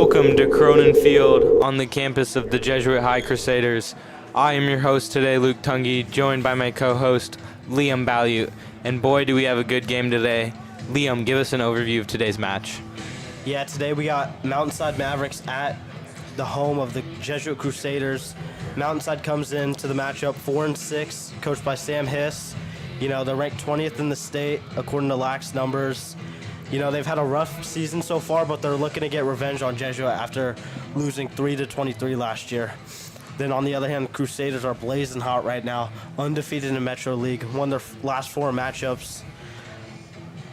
Welcome to Cronin Field on the campus of the Jesuit High Crusaders. I am your host today, Luke Tungy, joined by my co-host, Liam Balut. And boy, do we have a good game today. Liam, give us an overview of today's match. Yeah, today we got Mountainside Mavericks at the home of the Jesuit Crusaders. Mountainside comes into the matchup 4-6, coached by Sam Hiss. You know, they're ranked 20th in the state according to LAX numbers. You know, they've had a rough season so far, but they're looking to get revenge on Jesuit after losing 3-23 last year. Then on the other hand, the Crusaders are blazing hot right now, undefeated in Metro League, won their last 4 matchups.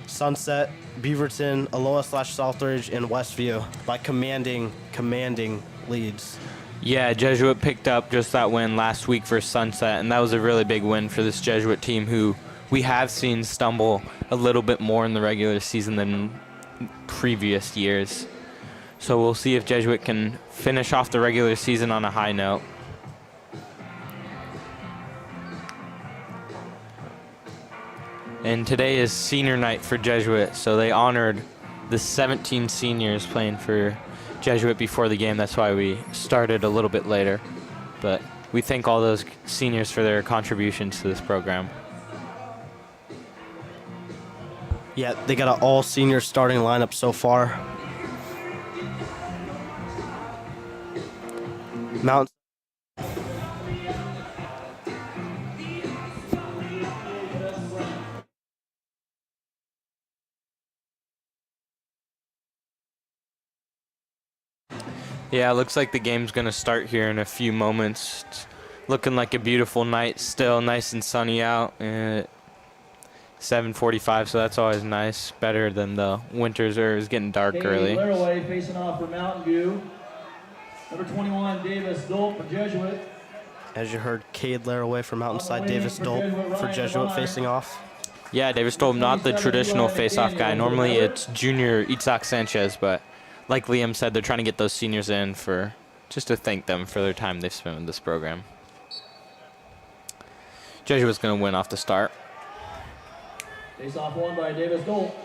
Sunset, Beaverton, Aloha/Southridge, and Westview by commanding leads. Yeah, Jesuit picked up just that win last week for Sunset, and that was a really big win for this Jesuit team who we have seen stumble a little bit more in the regular season than previous years. So we'll see if Jesuit can finish off the regular season on a high note. And today is senior night for Jesuit, so they honored the 17 seniors playing for Jesuit before the game. That's why we started a little bit later. But we thank all those seniors for their contributions to this program. Yeah, they got an all-senior starting lineup so far. Mount. Yeah, it looks like the game's going to start here in a few moments. It's looking like a beautiful night still, nice and sunny out. 7:45, so that's always nice. Better than the winters where it was getting dark early. Laraway facing off for Mountain View. Number 21, Davis Dolt for Jesuit. As you heard, Cade Laraway from Mountainside, Davis Dolt for Jesuit facing off. Yeah, Davis Dolt, not the traditional face-off guy. Normally it's junior Itzhak Sanchez, but like Liam said, they're trying to get those seniors in for just to thank them for their time they've spent with this program. Jesuit's going to win off the start. Face off won by Davis Dolt.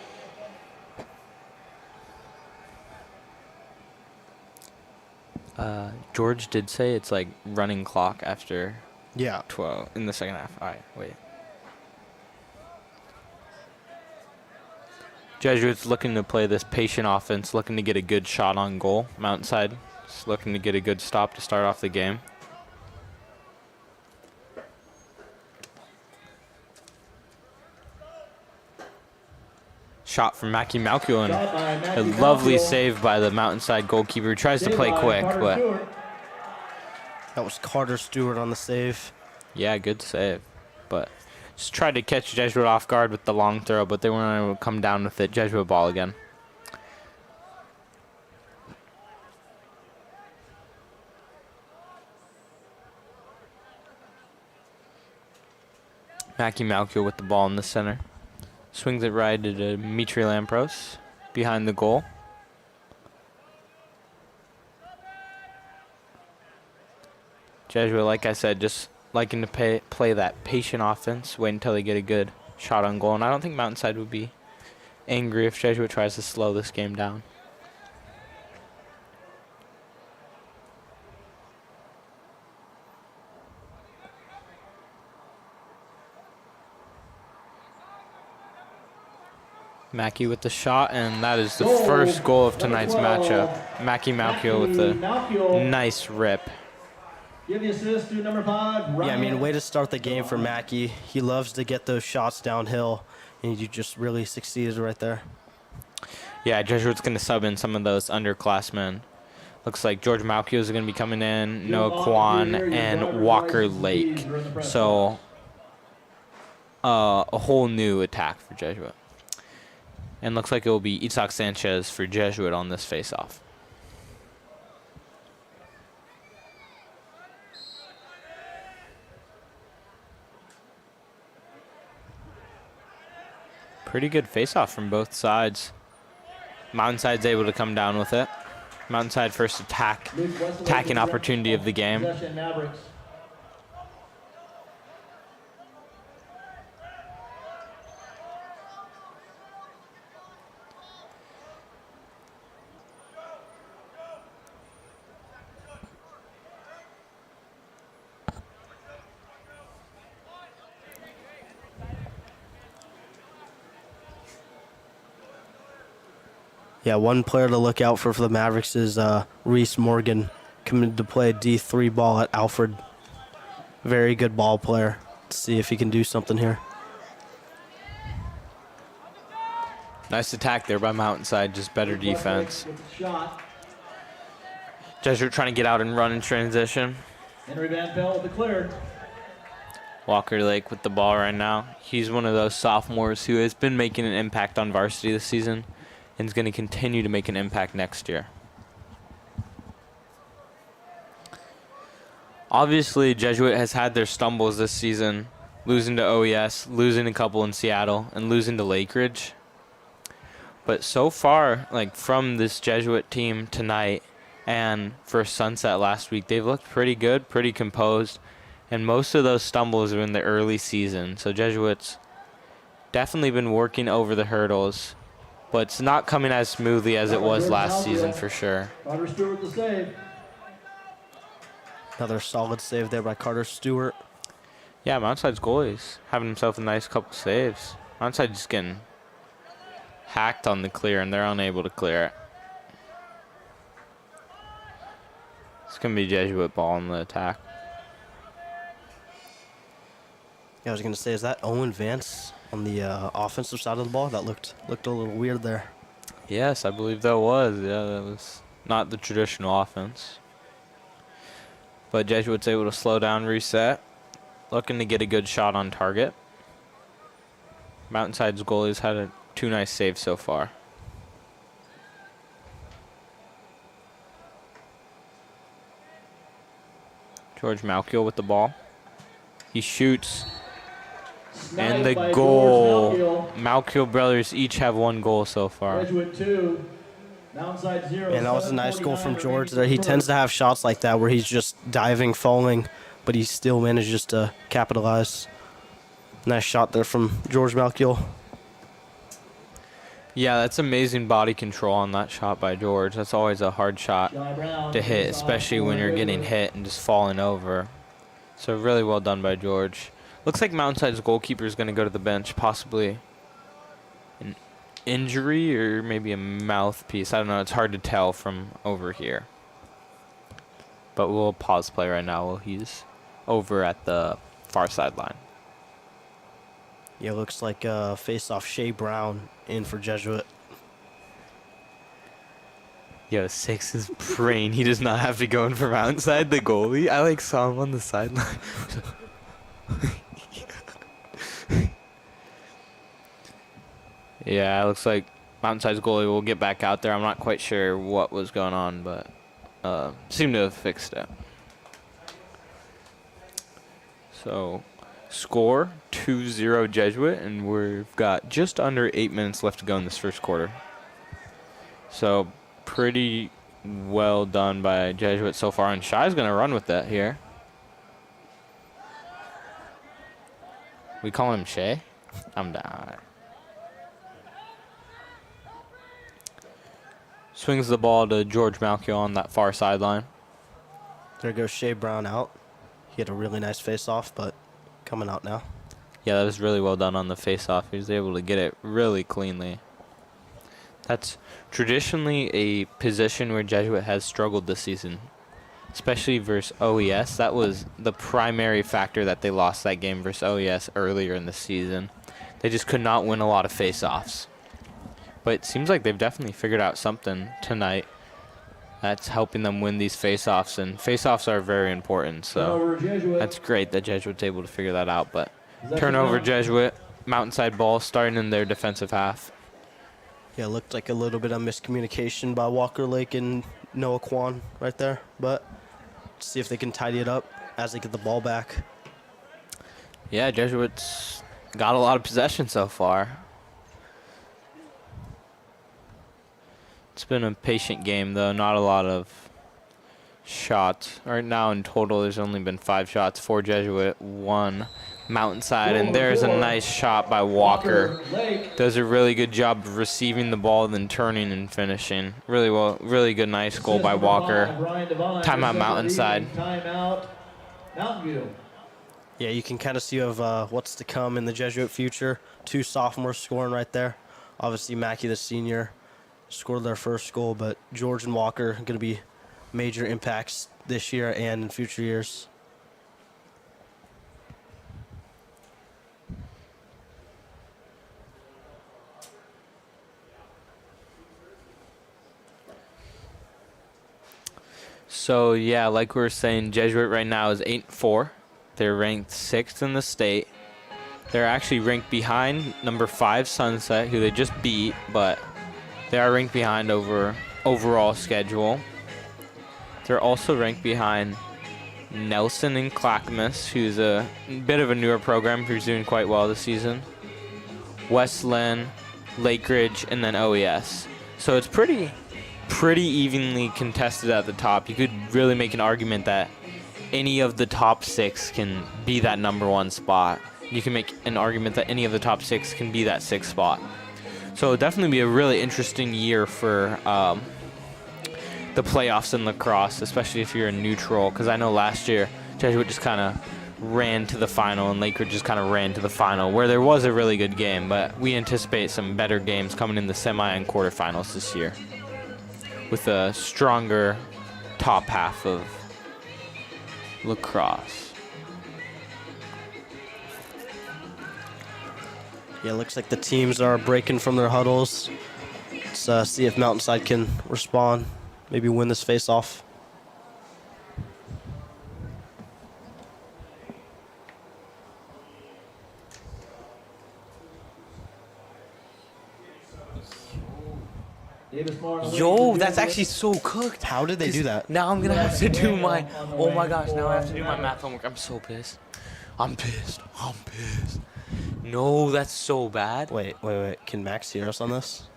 George did say it's like running clock after 12 in the second half. All right, wait. Jesuits looking to play this patient offense, looking to get a good shot on goal. Mountainside just looking to get a good stop to start off the game. Shot from Mackie Malkiel, and a lovely save by the Mountainside goalkeeper. He tries to play quick, but that was Carter Stewart on the save. Yeah, good save. But just tried to catch Jesuit off guard with the long throw, but they weren't able to come down with it. Jesuit ball again. Mackie Malkiel with the ball in the center. Swings it right to Dimitri Lampros behind the goal. Jesuit, like I said, just liking to play that patient offense, wait until they get a good shot on goal. And I don't think Mountainside would be angry if Jesuit tries to slow this game down. Mackie with the shot, and that is the first goal of tonight's matchup. Mackie Malkiel with a nice rip. Give the assist to number 5, Ryan. Yeah, I mean, way to start the game for Mackie. He loves to get those shots downhill, and you just really succeeded right there. Yeah, Jesuit's going to sub in some of those underclassmen. Looks like George Malkiel is going to be coming in, Noah Kwan, and Walker Lake. So, a whole new attack for Jesuit. And looks like it will be Itzhak Sanchez for Jesuit on this face-off. Pretty good face-off from both sides. Mountainside's able to come down with it. Mountainside first attacking opportunity of the game. Yeah, one player to look out for the Mavericks is Reese Morgan, coming to play D3 ball at Alfred. Very good ball player. Let's see if he can do something here. Nice attack there by Mountainside, just better defense. Jesuit trying to get out and run in transition. Henry Van Pelt with the clear. Walker Lake with the ball right now. He's one of those sophomores who has been making an impact on varsity this season and is going to continue to make an impact next year. Obviously, Jesuit has had their stumbles this season, losing to OES, losing a couple in Seattle, and losing to Lake Ridge. But so far, like from this Jesuit team tonight and for Sunset last week, they've looked pretty good, pretty composed. And most of those stumbles are in the early season. So Jesuits definitely been working over the hurdles, but it's not coming as smoothly as it was last season for sure. Carter Stewart the save. Another solid save there by Carter Stewart. Yeah, Mountainside's goalie's having himself a nice couple saves. Mountainside just getting hacked on the clear, and they're unable to clear it. It's going to be Jesuit ball in the attack. Yeah, I was going to say, is that Owen Vance on the offensive side of the ball? That looked a little weird there. Yes, I believe that was. Yeah, that was not the traditional offense. But Jesuit's able to slow down, reset. Looking to get a good shot on target. Mountainside's goalie's had two nice saves so far. George Malkiel with the ball. He shoots. And the goal. Malkiel brothers each have one goal so far. Jesuit 2. Mountainside 0. And that was a nice goal from George there. He tends to have shots like that where he's just diving, falling, but he still manages to capitalize. Nice shot there from George Malkiel. Yeah, that's amazing body control on that shot by George. That's always a hard shot to hit, especially when you're getting hit and just falling over. So really well done by George. Looks like Mountainside's goalkeeper is going to go to the bench, possibly an injury or maybe a mouthpiece. I don't know. It's hard to tell from over here. But we'll pause play right now while he's over at the far sideline. Yeah, looks like face-off Shea Brown in for Jesuit. Yo, 6 is praying he does not have to go in for Mountainside, the goalie. I saw him on the sideline. Yeah, it looks like Mountainside's goalie will get back out there. I'm not quite sure what was going on, but seemed to have fixed it. So, score 2-0 Jesuit, and we've got just under 8 minutes left to go in this first quarter. So, pretty well done by Jesuit so far, and Shy's going to run with that here. We call him Shay? I'm down. Swings the ball to George Malkiel on that far sideline. There goes Shea Brown out. He had a really nice face-off, but coming out now. Yeah, that was really well done on the face-off. He was able to get it really cleanly. That's traditionally a position where Jesuit has struggled this season, especially versus OES. That was the primary factor that they lost that game versus OES earlier in the season. They just could not win a lot of face-offs. But it seems like they've definitely figured out something tonight that's helping them win these face-offs, and face-offs are very important, so that's great that Jesuit's able to figure that out. But turnover Jesuit, Mountainside ball starting in their defensive half. Yeah, looked like a little bit of miscommunication by Walker Lake and Noah Kwan right there, but let's see if they can tidy it up as they get the ball back. Yeah, Jesuits got a lot of possession so far. It's been a patient game, though. Not a lot of shots. Right now, in total, there's only been 5 shots. 4 Jesuit, 1 Mountainside. And there's a nice shot by Walker. Does a really good job of receiving the ball, then turning and finishing. Really well, really good, nice goal by Walker. Timeout Mountainside. Timeout Mountain View. Yeah, you can kind of see of what's to come in the Jesuit future. 2 sophomores scoring right there. Obviously, Mackey the senior scored their first goal, but George and Walker going to be major impacts this year and in future years. So yeah, like we were saying, Jesuit right now is 8-4. They're ranked 6th in the state. They're actually ranked behind number 5 Sunset, who they just beat, but they are ranked behind over overall schedule. They're also ranked behind Nelson and Clackamas, who's a bit of a newer program who's doing quite well this season. Westland, Lake Ridge, and then OES. So it's pretty evenly contested at the top. You could really make an argument that any of the top 6 can be that number 1 spot. You can make an argument that any of the top 6 can be that 6th spot. So it'll definitely be a really interesting year for the playoffs in lacrosse, especially if you're a neutral, because I know last year Jesuit just kind of ran to the final and Lake Ridge just kind of ran to the final, where there was a really good game, but we anticipate some better games coming in the semi and quarterfinals this year with a stronger top half of lacrosse. Yeah, it looks like the teams are breaking from their huddles. Let's see if Mountainside can respond, maybe win this face-off. Davis Martin away Yo, for that's Jesuit. actually so cooked. How did they do that? Now I'm gonna have to do my. Oh my gosh! Now I have to do my math homework. I'm so pissed. I'm pissed. No, that's so bad. Wait. Can Max hear us on this?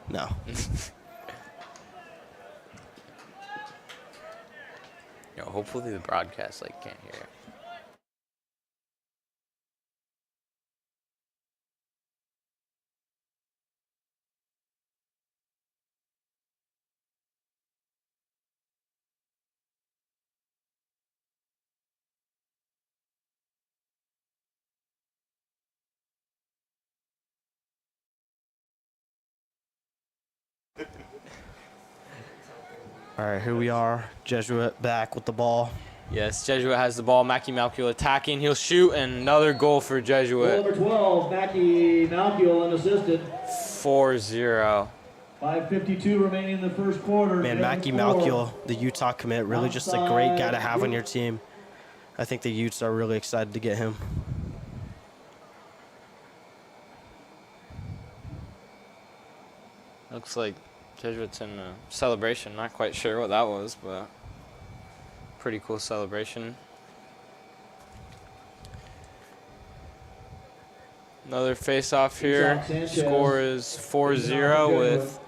No. Yo, hopefully the broadcast can't hear it. All right, here we are. Jesuit back with the ball. Yes, Jesuit has the ball. Mackie Malkiel attacking. He'll shoot, and another goal for Goal Jesuit. number 12, Mackie Malkiel, unassisted. 4-0. 5:52 remaining in the first quarter. Man, Mackie Malkiel, the Utah commit, really just a great guy to have on your team. I think the Utes are really excited to get him. Looks like Jesuit's in a celebration. Not quite sure what that was, but pretty cool celebration. Another face-off here. Score is 4-0 with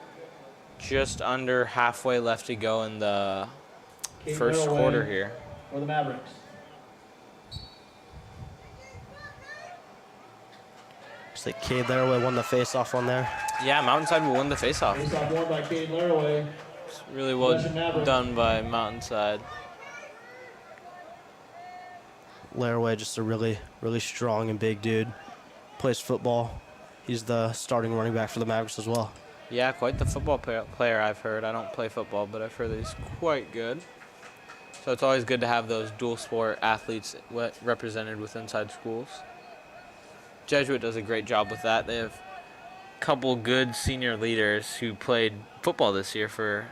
just under halfway left to go in the first quarter here. For the Mavericks. Looks like Cade Laraway won the face-off on there. Yeah, Mountainside will win the face-off. Face-off won by Cade Laraway. It's really well done by Mountainside. Laraway, just a really strong and big dude. Plays football. He's the starting running back for the Mavericks as well. Yeah, quite the football player I've heard. I don't play football, but I've heard that he's quite good. So it's always good to have those dual sport athletes represented with inside schools. Jesuit does a great job with that. They have a couple good senior leaders who played football this year for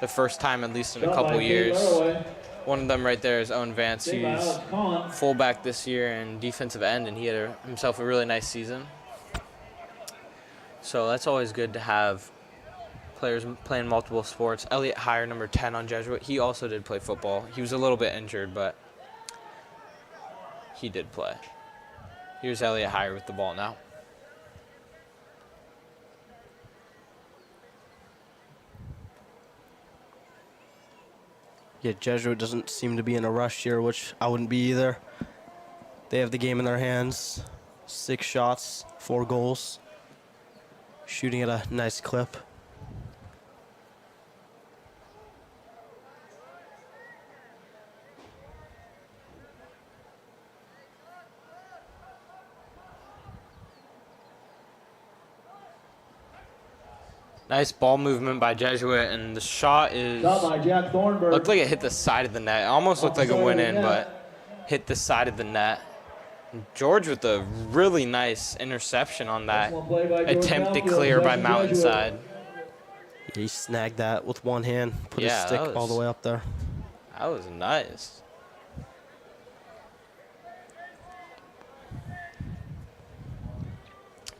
the first time, at least in a Shot couple by Cade years. Laraway. One of them right there is Owen Vance, Saved by who's Alex Kahn. fullback this year and defensive end, and he had himself a really nice season. So that's always good to have players playing multiple sports. Elliot Heyer, number 10 on Jesuit, he also did play football. He was a little bit injured, but he did play. Here's Elliot Heyer with the ball now. Yeah, Jesuit doesn't seem to be in a rush here, which I wouldn't be either. They have the game in their hands. 6 shots, 4 goals. Shooting at a nice clip. Nice ball movement by Jesuit, and the shot Shot by Jack Thornburg. looked like it hit the side of the net. It almost looked like it went in, Offside but hit the side of the net. George with a really nice interception on that Excellent play by George attempt to Malfield, clear by possession Mountainside. He snagged that with one hand, put his Yeah, stick that all the was- way up there. That was nice.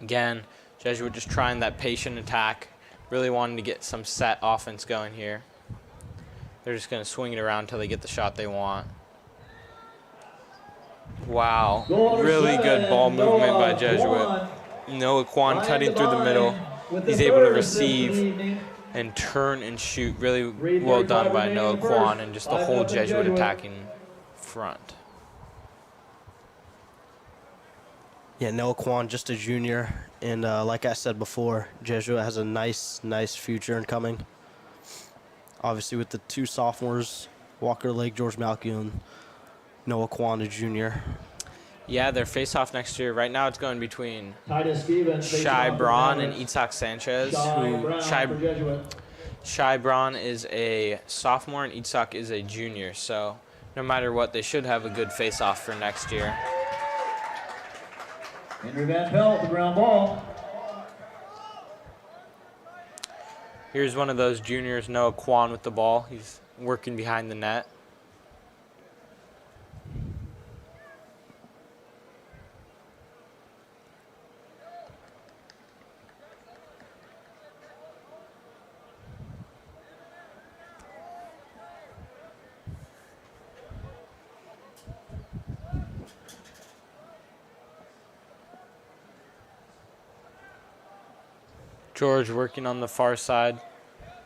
Again, Jesuit just trying that patient attack, really wanting to get some set offense going here. They're just going to swing it around until they get the shot they want. Wow, Goal number really good 7, ball movement by Noah Jesuit. Kwan. Noah Kwan Line cutting to through the line middle. with the He's able to third assist of the receive evening. and turn and shoot. Really 3:35 well done by remaining Noah in the first. Kwan and just the whole 5-0 Jesuit Jesuit. attacking front. Yeah, Noah Kwan, just a junior. And like I said before, Jesuit has a nice future incoming. Obviously with the two sophomores, Walker Lake, George Malky, and Noah Kwan, a junior. Yeah, their face-off next year. Right now it's going between Titus Stevens. faces Shai off Braun for and Mavericks. Itzhak Sanchez. Shai Who Brown Shai, for Jesuit. Shai Braun is a sophomore and Itzhak is a junior. So no matter what, they should have a good face-off for next year. Henry Van Pelt, the ground ball. Here's one of those juniors, Noah Kwan with the ball. He's working behind the net. George working on the far side,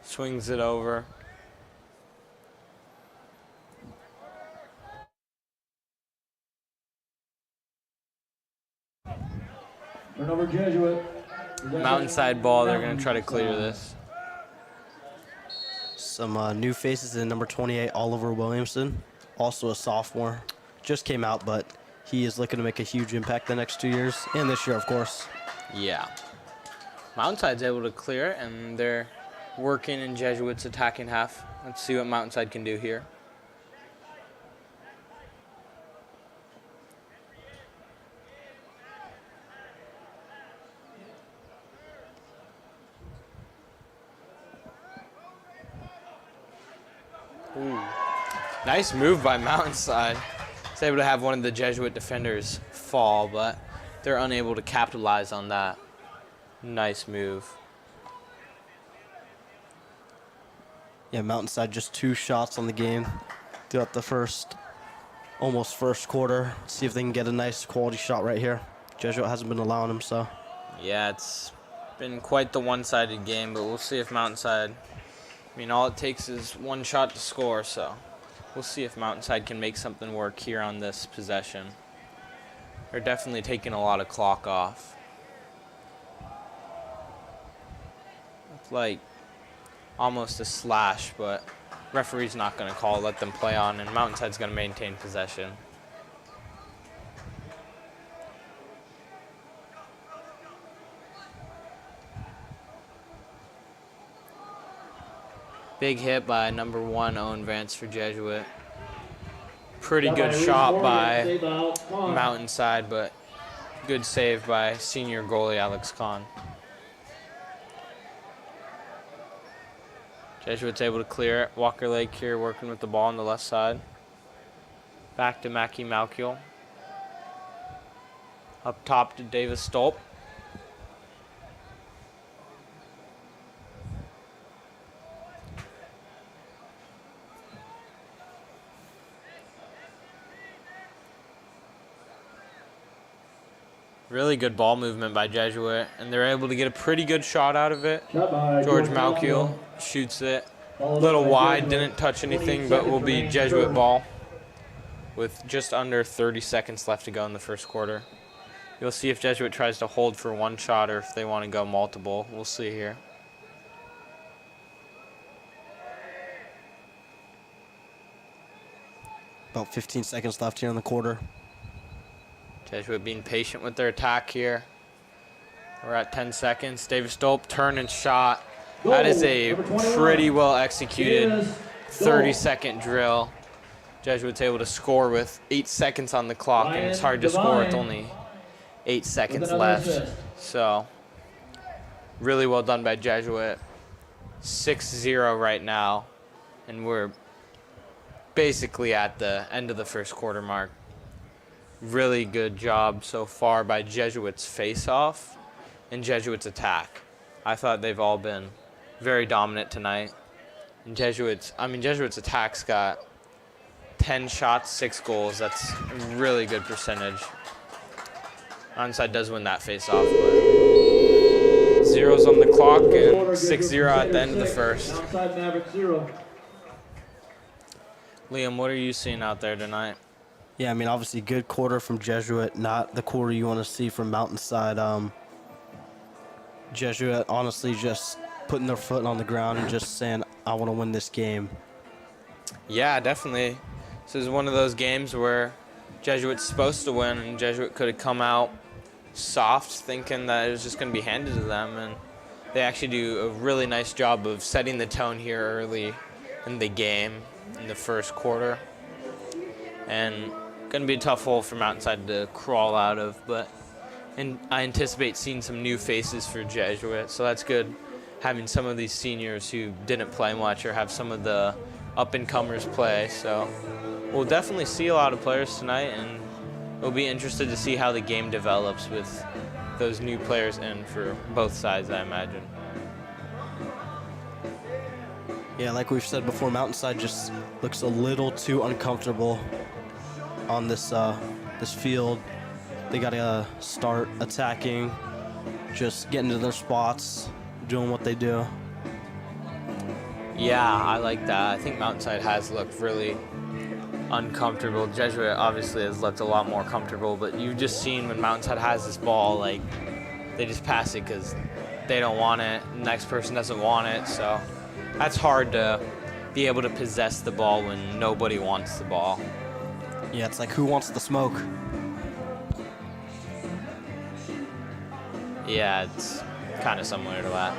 swings it over. Turnover Jesuit. Mountainside ball, they're going to try to clear this. Some new faces in number 28, Oliver Williamson, also a sophomore. Just came out, but he is looking to make a huge impact the next 2 years, and this year, of course. Yeah. Mountainside's able to clear it, and they're working in Jesuit's attacking half. Let's see what Mountainside can do here. Ooh. Nice move by Mountainside. It's able to have one of the Jesuit defenders fall, but they're unable to capitalize on that. Nice move. Yeah, Mountainside just 2 shots on the game throughout the almost first quarter. See if they can get a nice quality shot right here. Jesuit hasn't been allowing them, so. Yeah, it's been quite the one-sided game, but we'll see if Mountainside, all it takes is one shot to score, so we'll see if Mountainside can make something work here on this possession. They're definitely taking a lot of clock off. It's like almost a slash, but referee's not going to call, let them play on, and Mountainside's going to maintain possession. Big hit by number 1, Owen Vance for Jesuit. Pretty good shot by Mountainside, but good save by senior goalie Alex Kahn. Jesuit's able to clear it. Walker Lake here working with the ball on the left side. Back to Mackie Malkiel. Up top to Davis Stolp. Really good ball movement by Jesuit, and they're able to get a pretty good shot out of it. Shot by George Malkiel shoots it. A little wide, didn't touch anything, but will be Jesuit ball with just under 30 seconds left to go in the first quarter. You'll see if Jesuit tries to hold for one shot or if they want to go multiple. We'll see here. About 15 seconds left here in the quarter. Jesuit being patient with their attack here. We're at 10 seconds. Davis Stolp, turn and shot. That is a Number 21, pretty well executed Davis 30-second drill. Jesuits able to score with 8 seconds on the clock, and it's hard to score with only 8 seconds another left. assist. So, really well done by Jesuit. 6-0 right now, and we're basically at the end of the first quarter mark. Really good job so far by Jesuits face-off and Jesuits attack. I thought they've all been very dominant tonight. And Jesuits attack's got 10 shots, 6 goals. That's a really good percentage. Mountainside does win that face-off, but zeros on the clock and 6-0 at the end of the first. Mountainside Mavericks 0. Liam, what are you seeing out there tonight? Yeah, I mean, obviously good quarter from Jesuit, not the quarter you want to see from Mountainside. Jesuit honestly just putting their foot on the ground and just saying, I want to win this game. Yeah, definitely. This is one of those games where Jesuit's supposed to win, and Jesuit could have come out soft thinking that it was just going to be handed to them, and they actually do a really nice job of setting the tone here early in the game in the first quarter. And going to be a tough hole for Mountainside to crawl out of, but I anticipate seeing some new faces for Jesuit, so that's good, having some of these seniors who didn't play much or have some of the up-and-comers play. So we'll definitely see a lot of players tonight, and we'll be interested to see how the game develops with those new players in for both sides, I imagine. Yeah, like we've said before, Mountainside just looks a little too uncomfortable on this field. They got to start attacking, just getting to their spots, doing what they do. Yeah, I like that. I think Mountainside has looked really uncomfortable. Jesuit obviously has looked a lot more comfortable, but you've just seen when Mountainside has this ball, like, they just pass it because they don't want it. The next person doesn't want it, so that's hard to be able to possess the ball when nobody wants the ball. Yeah, it's like, who wants the smoke? Yeah, it's kind of similar to that.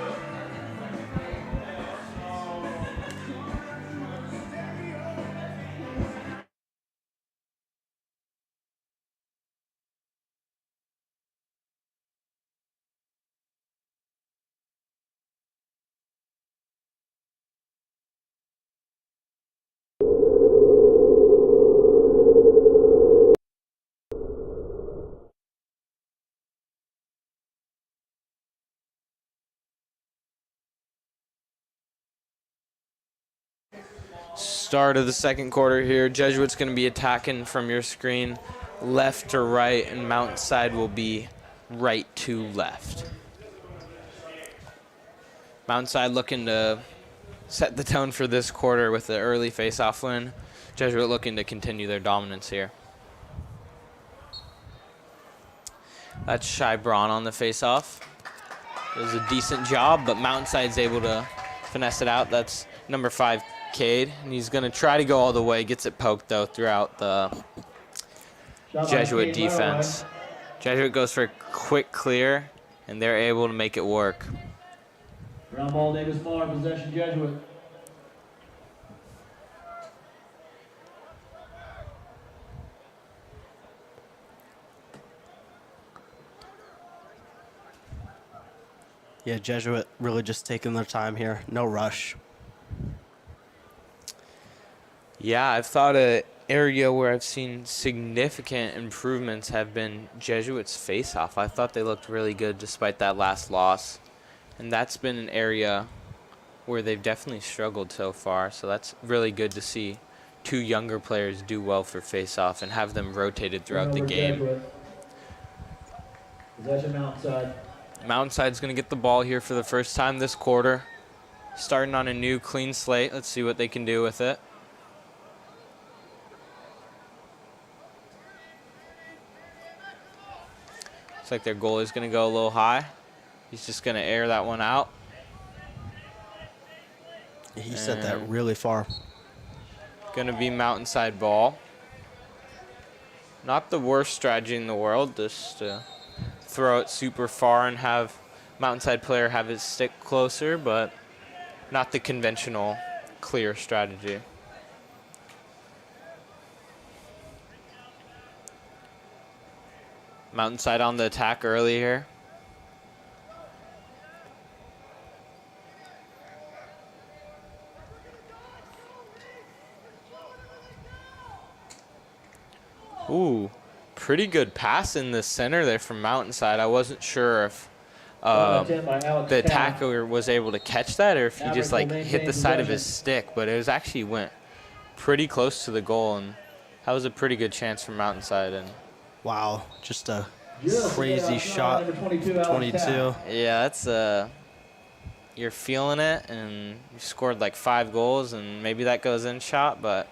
Start of the second quarter here. Jesuit's going to be attacking from your screen left to right, and Mountainside will be right to left. Mountainside looking to set the tone for this quarter with the early face-off win. Jesuit looking to continue their dominance here. That's Shy Braun on the face-off. Does a decent job, but Mountainside's able to finesse it out. That's number 5, Cade, and he's going to try to go all the way. Gets it poked, though, throughout the Jesuit defense. Jesuit goes for a quick clear, and they're able to make it work. Ground ball, Davis Farm, possession Jesuit. Yeah, Jesuit really just taking their time here. No rush. Yeah, I've thought an area where I've seen significant improvements have been Jesuit's face-off. I thought they looked really good despite that last loss. And that's been an area where they've definitely struggled so far. So that's really good to see 2 younger players do well for face-off and have them rotated throughout the game. Possession Mountainside. Mountainside's going to get the ball here for the first time this quarter. Starting on a new clean slate. Let's see what they can do with it. Looks like their goalie's going to go a little high. He's just going to air that one out. He set that really far. Going to be Mountainside ball. Not the worst strategy in the world, just to throw it super far and have Mountainside player have his stick closer, but not the conventional clear strategy. Mountainside on the attack early here. Ooh, pretty good pass in the center there from Mountainside. I wasn't sure if the attacker was able to catch that or if he just like hit the side of his stick, but it was actually went pretty close to the goal, and that was a pretty good chance from Mountainside. And wow, just a crazy shot. 22. yeah, that's you're feeling it, and you scored like 5 goals, and maybe that goes in shot, but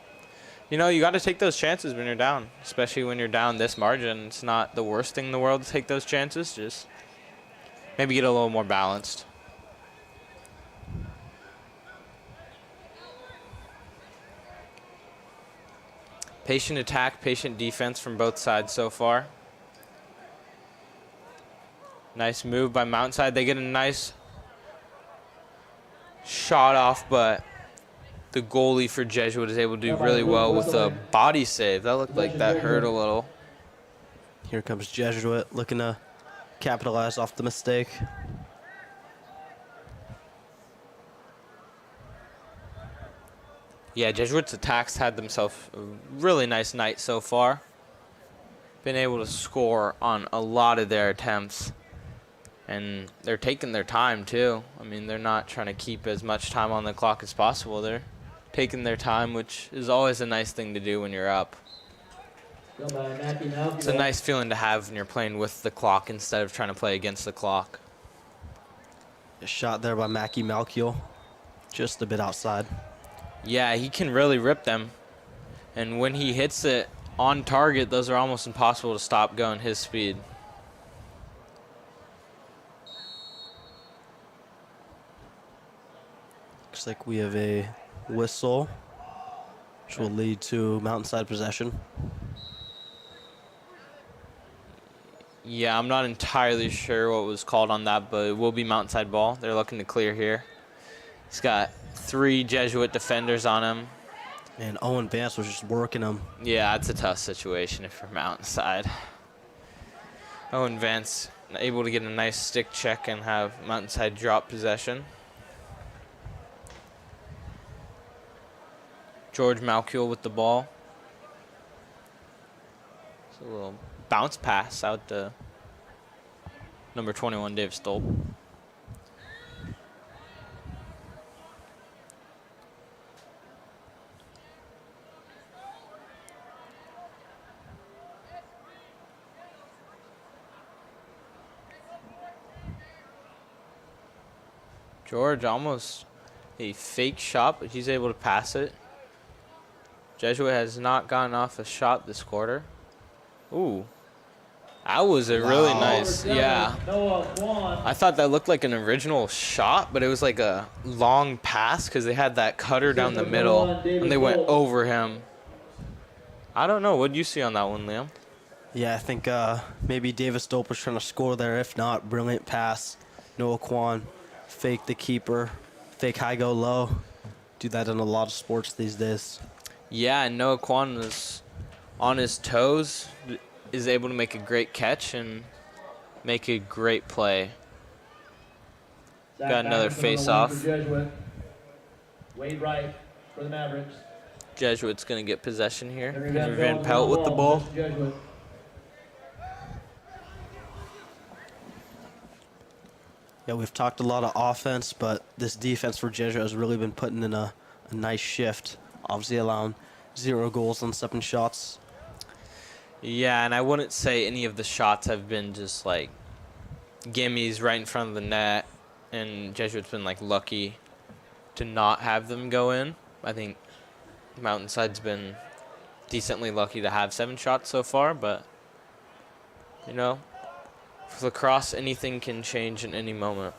you know, you got to take those chances when you're down, especially when you're down this margin. It's not the worst thing in the world to take those chances. Just maybe get a little more balanced. Patient attack, patient defense from both sides so far. Nice move by Mountainside. They get a nice shot off, but the goalie for Jesuit is able to do really well with a body save. That looked like that hurt a little. Here comes Jesuit looking to capitalize off the mistake. Yeah, Jesuit's attacks had themselves a really nice night so far. Been able to score on a lot of their attempts. And they're taking their time, too. I mean, they're not trying to keep as much time on the clock as possible. They're taking their time, which is always a nice thing to do when you're up. It's a nice feeling to have when you're playing with the clock instead of trying to play against the clock. A shot there by Mackie Malkiel, just a bit outside. Yeah, he can really rip them. And when he hits it on target, those are almost impossible to stop going his speed. Looks like we have a whistle, which will lead to Mountainside possession. Yeah, I'm not entirely sure what was called on that, but it will be Mountainside ball. They're looking to clear here. He's got 3 Jesuit defenders on him. And Owen Vance was just working him. Yeah, it's a tough situation if you're Mountainside. Owen Vance able to get a nice stick check and have Mountainside drop possession. George Malkiel with the ball. It's a little bounce pass out to number 21, Dave Stolp. George almost a fake shot, but he's able to pass it. Jesuit has not gotten off a shot this quarter. Ooh. That was a really nice, yeah. I thought that looked like an original shot, but it was like a long pass because they had that cutter down the middle and they went over him. I don't know. What did you see on that one, Liam? Yeah, I think maybe Davis Dope was trying to score there. If not, brilliant pass. Noah Kwan, fake the keeper, fake high, go low. Do that in a lot of sports these days. Yeah, and Noah Kwan was on his toes, is able to make a great catch and make a great play. Got another face-off. Wade Wright for the Mavericks. Jesuit's going to get possession here. Henry Van Pelt with the ball. Yeah, we've talked a lot of offense, but this defense for Jesuit has really been putting in a nice shift. Obviously allowing 0 goals on 7 shots. Yeah, and I wouldn't say any of the shots have been just like gimmies right in front of the net, and Jesuit's been like lucky to not have them go in. I think Mountainside's been decently lucky to have 7 shots so far, but you know, with lacrosse, anything can change in any moment.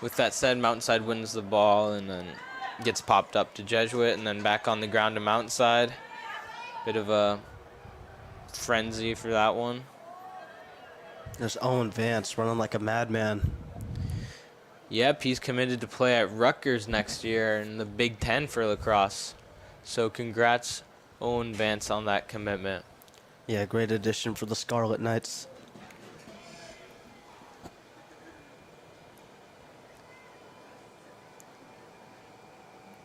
With that said, Mountainside wins the ball and then gets popped up to Jesuit and then back on the ground to Mountainside. Bit of a frenzy for that one. There's Owen Vance running like a madman. Yep, he's committed to play at Rutgers next year in the Big Ten for lacrosse. So congrats, Owen Vance, on that commitment. Yeah, great addition for the Scarlet Knights.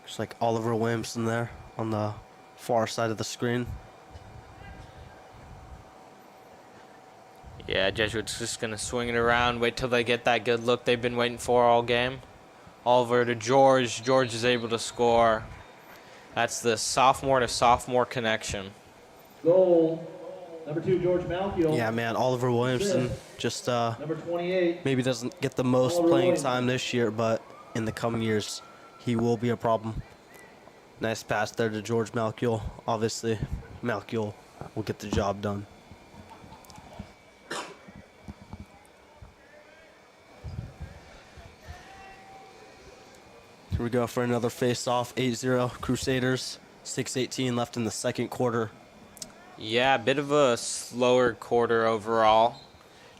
Looks like Oliver Williamson there on the far side of the screen. Yeah, Jesuits just going to swing it around, wait till they get that good look they've been waiting for all game. Oliver to George. George is able to score. That's the sophomore to sophomore connection. Goal, number 2, George Malkiel. Yeah, man, Oliver Williamson just Number 28. maybe doesn't get the most Oliver playing Williamson. time this year, but in the coming years, he will be a problem. Nice pass there to George Malkiel. Obviously, Malkiel will get the job done. Here we go for another face-off. 8-0 Crusaders. 6:18 left in the second quarter. Yeah, a bit of a slower quarter overall.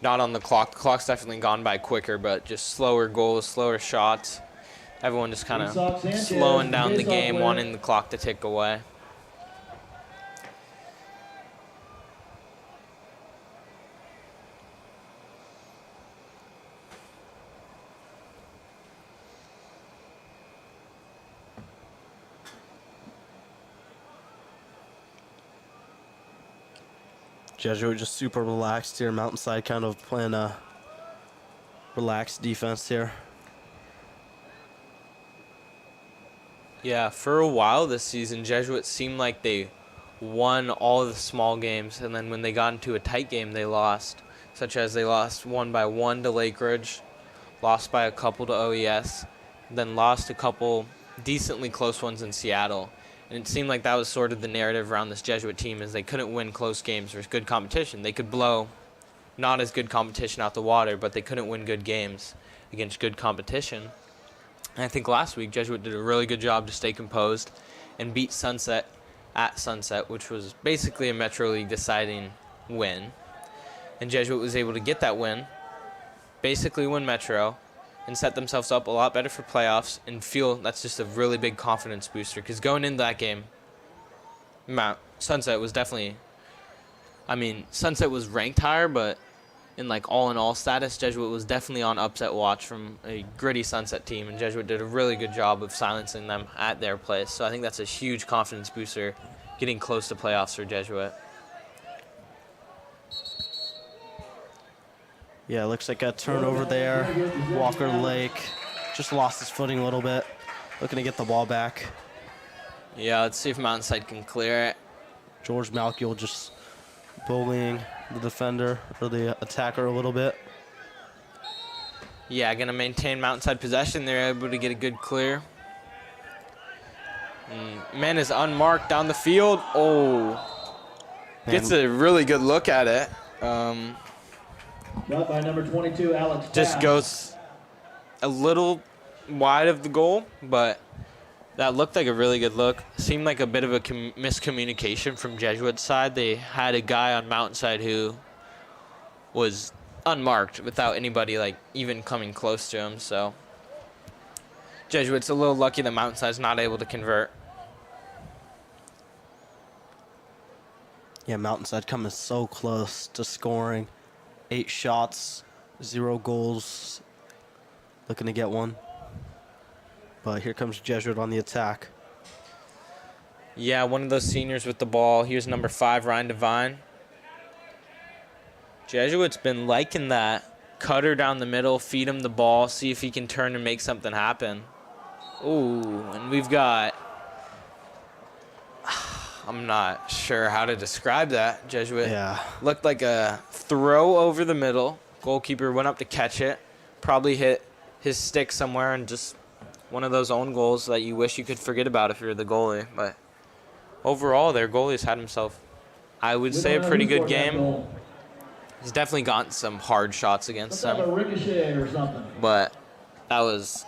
Not on the clock. The clock's definitely gone by quicker, but just slower goals, slower shots. Everyone just kind of Isak Sanchez, slowing down the face-off game, player. wanting the clock to tick away. Jesuit just super relaxed here. Mountainside kind of playing a relaxed defense here. Yeah, for a while this season, Jesuits seemed like they won all the small games, and then when they got into a tight game, they lost. Such as they lost 1-1 to Lake Ridge, lost by a couple to OES, then lost a couple decently close ones in Seattle. And it seemed like that was sort of the narrative around this Jesuit team, is they couldn't win close games versus good competition. They could blow not as good competition out the water, but they couldn't win good games against good competition. And I think last week, Jesuit did a really good job to stay composed and beat Sunset at Sunset, which was basically a Metro League deciding win. And Jesuit was able to get that win, basically win Metro, and set themselves up a lot better for playoffs, and feel that's just a really big confidence booster. Because going into that game, Sunset was definitely, Sunset was ranked higher, but in like all-in-all status, Jesuit was definitely on upset watch from a gritty Sunset team, and Jesuit did a really good job of silencing them at their place. So I think that's a huge confidence booster, getting close to playoffs for Jesuit. Yeah, looks like a turnover there. Walker Lake just lost his footing a little bit. Looking to get the ball back. Yeah, let's see if Mountainside can clear it. George Malkiel just bullying the defender or the attacker a little bit. Yeah, going to maintain Mountainside possession. They're able to get a good clear. Man is unmarked down the field. Oh, gets a really good look at it. Got by number 22, Alex. Just Pass. goes a little wide of the goal, but that looked like a really good look. Seemed like a bit of a miscommunication from Jesuit's side. They had a guy on Mountainside who was unmarked without anybody like even coming close to him. So Jesuit's a little lucky that Mountainside's not able to convert. Yeah, Mountainside coming so close to scoring. 8 shots, 0 goals. Looking to get one. But here comes Jesuit on the attack. Yeah, one of those seniors with the ball. Here's number 5, Ryan Devine. Jesuit's been liking that. Cutter down the middle, feed him the ball, see if he can turn and make something happen. Ooh, and we've got... I'm not sure how to describe that. Jesuit looked like a throw over the middle. Goalkeeper went up to catch it. Probably hit his stick somewhere, and just one of those own goals that you wish you could forget about if you're the goalie. But overall, their goalie's had himself, I would say, a pretty good game. He's definitely gotten some hard shots against them. A ricochet or something. But that was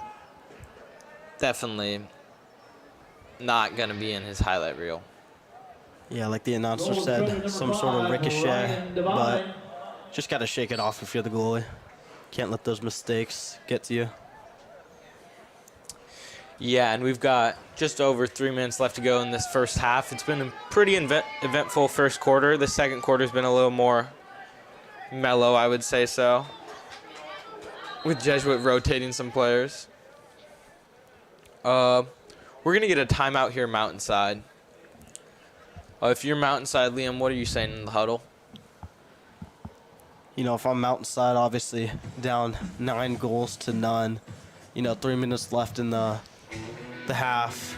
definitely not going to be in his highlight reel. Yeah, like the announcer said, some sort of ricochet, but just got to shake it off if you're the goalie. Can't let those mistakes get to you. Yeah, and we've got just over 3 minutes left to go in this first half. It's been a pretty eventful first quarter. The second quarter's been a little more mellow, I would say so, with Jesuit rotating some players. We're going to get a timeout here, Mountainside. If you're Mountainside, Liam, what are you saying in the huddle? You know, if I'm Mountainside, obviously down 9 goals to none. 3 minutes left in the half.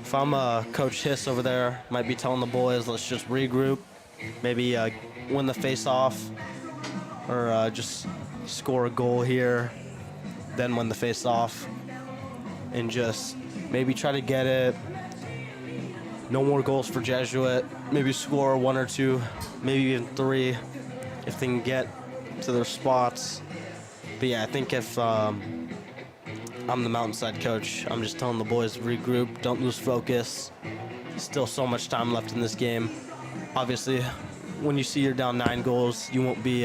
If I'm Coach Hiss over there, might be telling the boys, let's just regroup, maybe win the face-off, or just score a goal here, then win the face-off, and just maybe try to get it. No more goals for Jesuit. Maybe score 1 or 2, maybe even 3, if they can get to their spots. But yeah, I think if I'm the Mountainside coach, I'm just telling the boys regroup, don't lose focus. Still so much time left in this game. Obviously, when you see you're down 9 goals, you won't be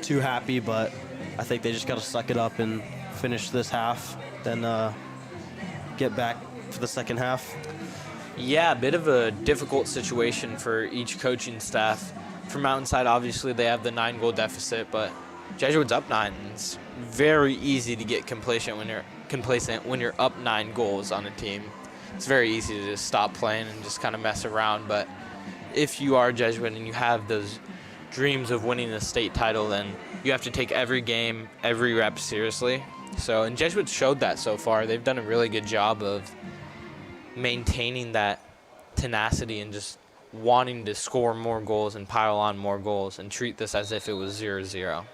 too happy, but I think they just got to suck it up and finish this half, then get back for the second half. Yeah, a bit of a difficult situation for each coaching staff. For Mountainside, obviously, they have the 9-goal deficit, but Jesuit's up 9. It's very easy to get complacent when you're up 9 goals on a team. It's very easy to just stop playing and just kind of mess around. But if you are Jesuit and you have those dreams of winning the state title, then you have to take every game, every rep seriously. And Jesuit showed that so far. They've done a really good job of maintaining that tenacity and just wanting to score more goals and pile on more goals and treat this as if it was 0-0.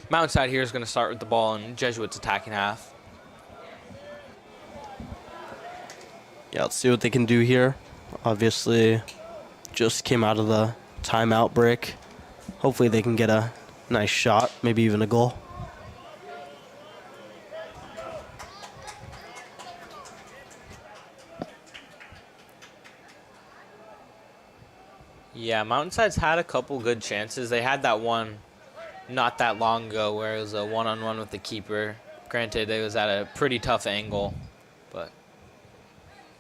Mountainside here is going to start with the ball in Jesuit's attacking half. Yeah, let's see what they can do here. Obviously, just came out of the timeout break. Hopefully they can get a nice shot, maybe even a goal. Yeah, Mountainside's had a couple good chances. They had that one not that long ago where it was a one-on-one with the keeper. Granted, it was at a pretty tough angle, but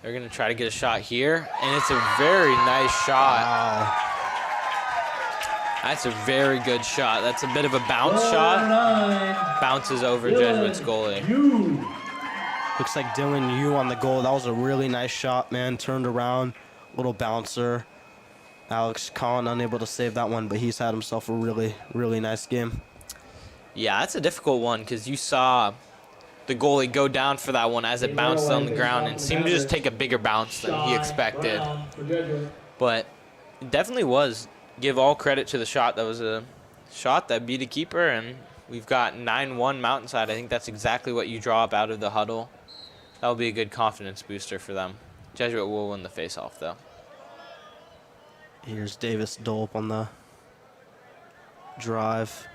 they're going to try to get a shot here, and it's a very nice shot. Wow. That's a very good shot. That's a bit of a bounce shot. Bounces over Jesuit's goalie. Looks like Dylan Yu on the goal. That was a really nice shot, man. Turned around, little bouncer. Alex Collin unable to save that one, but he's had himself a really, really nice game. Yeah, that's a difficult one because you saw the goalie go down for that one as it bounced on the ground and seemed to just take a bigger bounce than he expected. But it definitely was. Give all credit to the shot. That was a shot that beat a keeper, and we've got 9-1 Mountainside. I think that's exactly what you draw up out of the huddle. That'll be a good confidence booster for them. Jesuit will win the face-off, though. Here's Davis Dolp on the drive.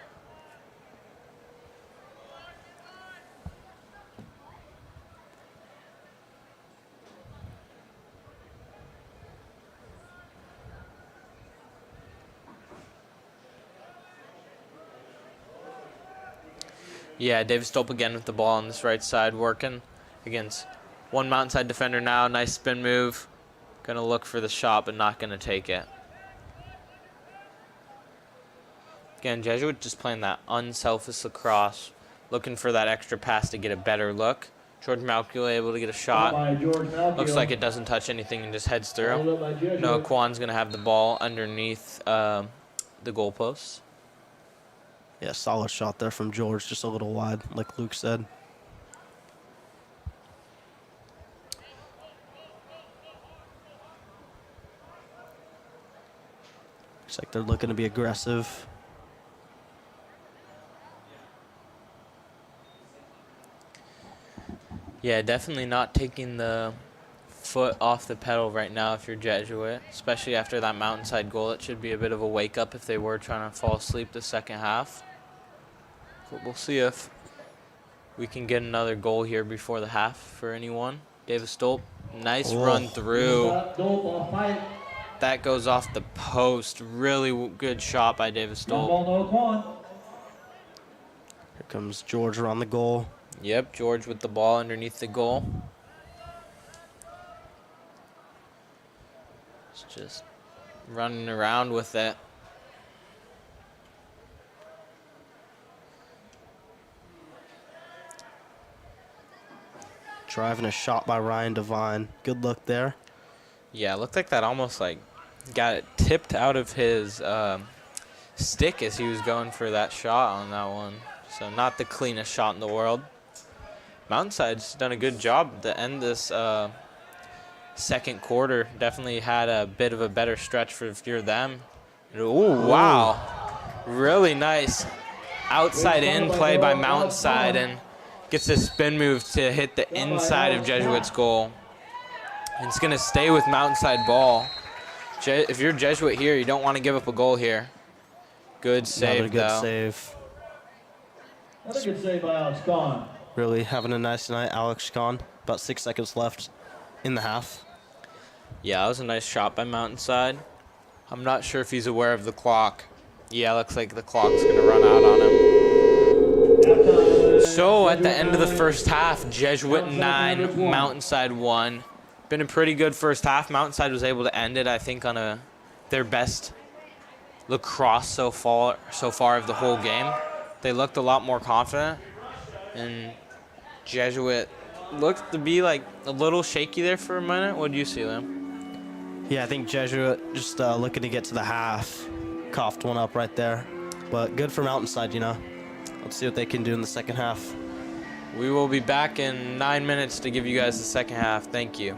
Yeah, Davis Dolp again with the ball on this right side, working against one Mountainside defender now. Nice spin move. Going to look for the shot, but not going to take it. Again, Jesuit just playing that unselfish lacrosse, looking for that extra pass to get a better look. George Malkiel able to get a shot. Looks like it doesn't touch anything and just heads through. Noah Kwan's going to have the ball underneath the goalposts. Yeah, solid shot there from George, just a little wide, like Luke said. Looks like they're looking to be aggressive. Yeah, definitely not taking the foot off the pedal right now if you're Jesuit, especially after that Mountainside goal. It should be a bit of a wake-up if they were trying to fall asleep the second half. But we'll see if we can get another goal here before the half for anyone. Davis Dolp, nice run through. That goes off the post. Really good shot by Davis Dolp. Here comes George around the goal. Yep, George with the ball underneath the goal. It's just running around with it. Driving a shot by Ryan Devine. Good look there. Yeah, it looked like that almost like got it tipped out of his stick as he was going for that shot on that one. So not the cleanest shot in the world. Mountainside's done a good job to end this second quarter. Definitely had a bit of a better stretch for if you're them. Ooh, wow. Really nice outside in play by Mountainside and gets a spin move to hit the inside of Jesuit's goal. And it's going to stay with Mountainside ball. If you're Jesuit here, you don't want to give up a goal here. Good save, Another good though. save. Another good save by Alex Kahn. Really having a nice night, Alex Kahn. About 6 seconds left in the half. Yeah, that was a nice shot by Mountainside. I'm not sure if he's aware of the clock. Yeah, looks like the clock's going to run out on him. So at the end of the first half, Jesuit 9, Mountainside 1. Been a pretty good first half. Mountainside was able to end it, I think, on their best lacrosse so far of the whole game. They looked a lot more confident, and Jesuit looked to be like a little shaky there for a minute. What do you see, Liam? Yeah, I think Jesuit just looking to get to the half. Coughed one up right there. But good for Mountainside, you know. Let's see what they can do in the second half. We will be back in 9 minutes to give you guys the second half. Thank you.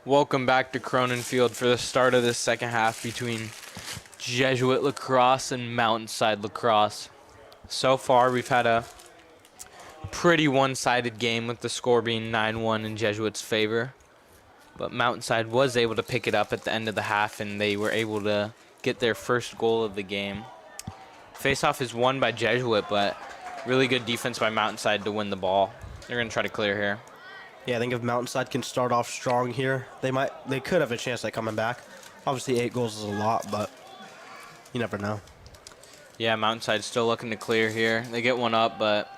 Welcome back to Cronin Field for the start of the second half between Jesuit lacrosse and Mountainside lacrosse. So far, we've had a pretty one-sided game with the score being 9-1 in Jesuit's favor. But Mountainside was able to pick it up at the end of the half, and they were able to get their first goal of the game. Face-off is won by Jesuit, but really good defense by Mountainside to win the ball. They're going to try to clear here. Yeah, I think if Mountainside can start off strong here, they could have a chance at coming back. Obviously, 8 goals is a lot, but you never know. Yeah, Mountainside's still looking to clear here. They get one up, but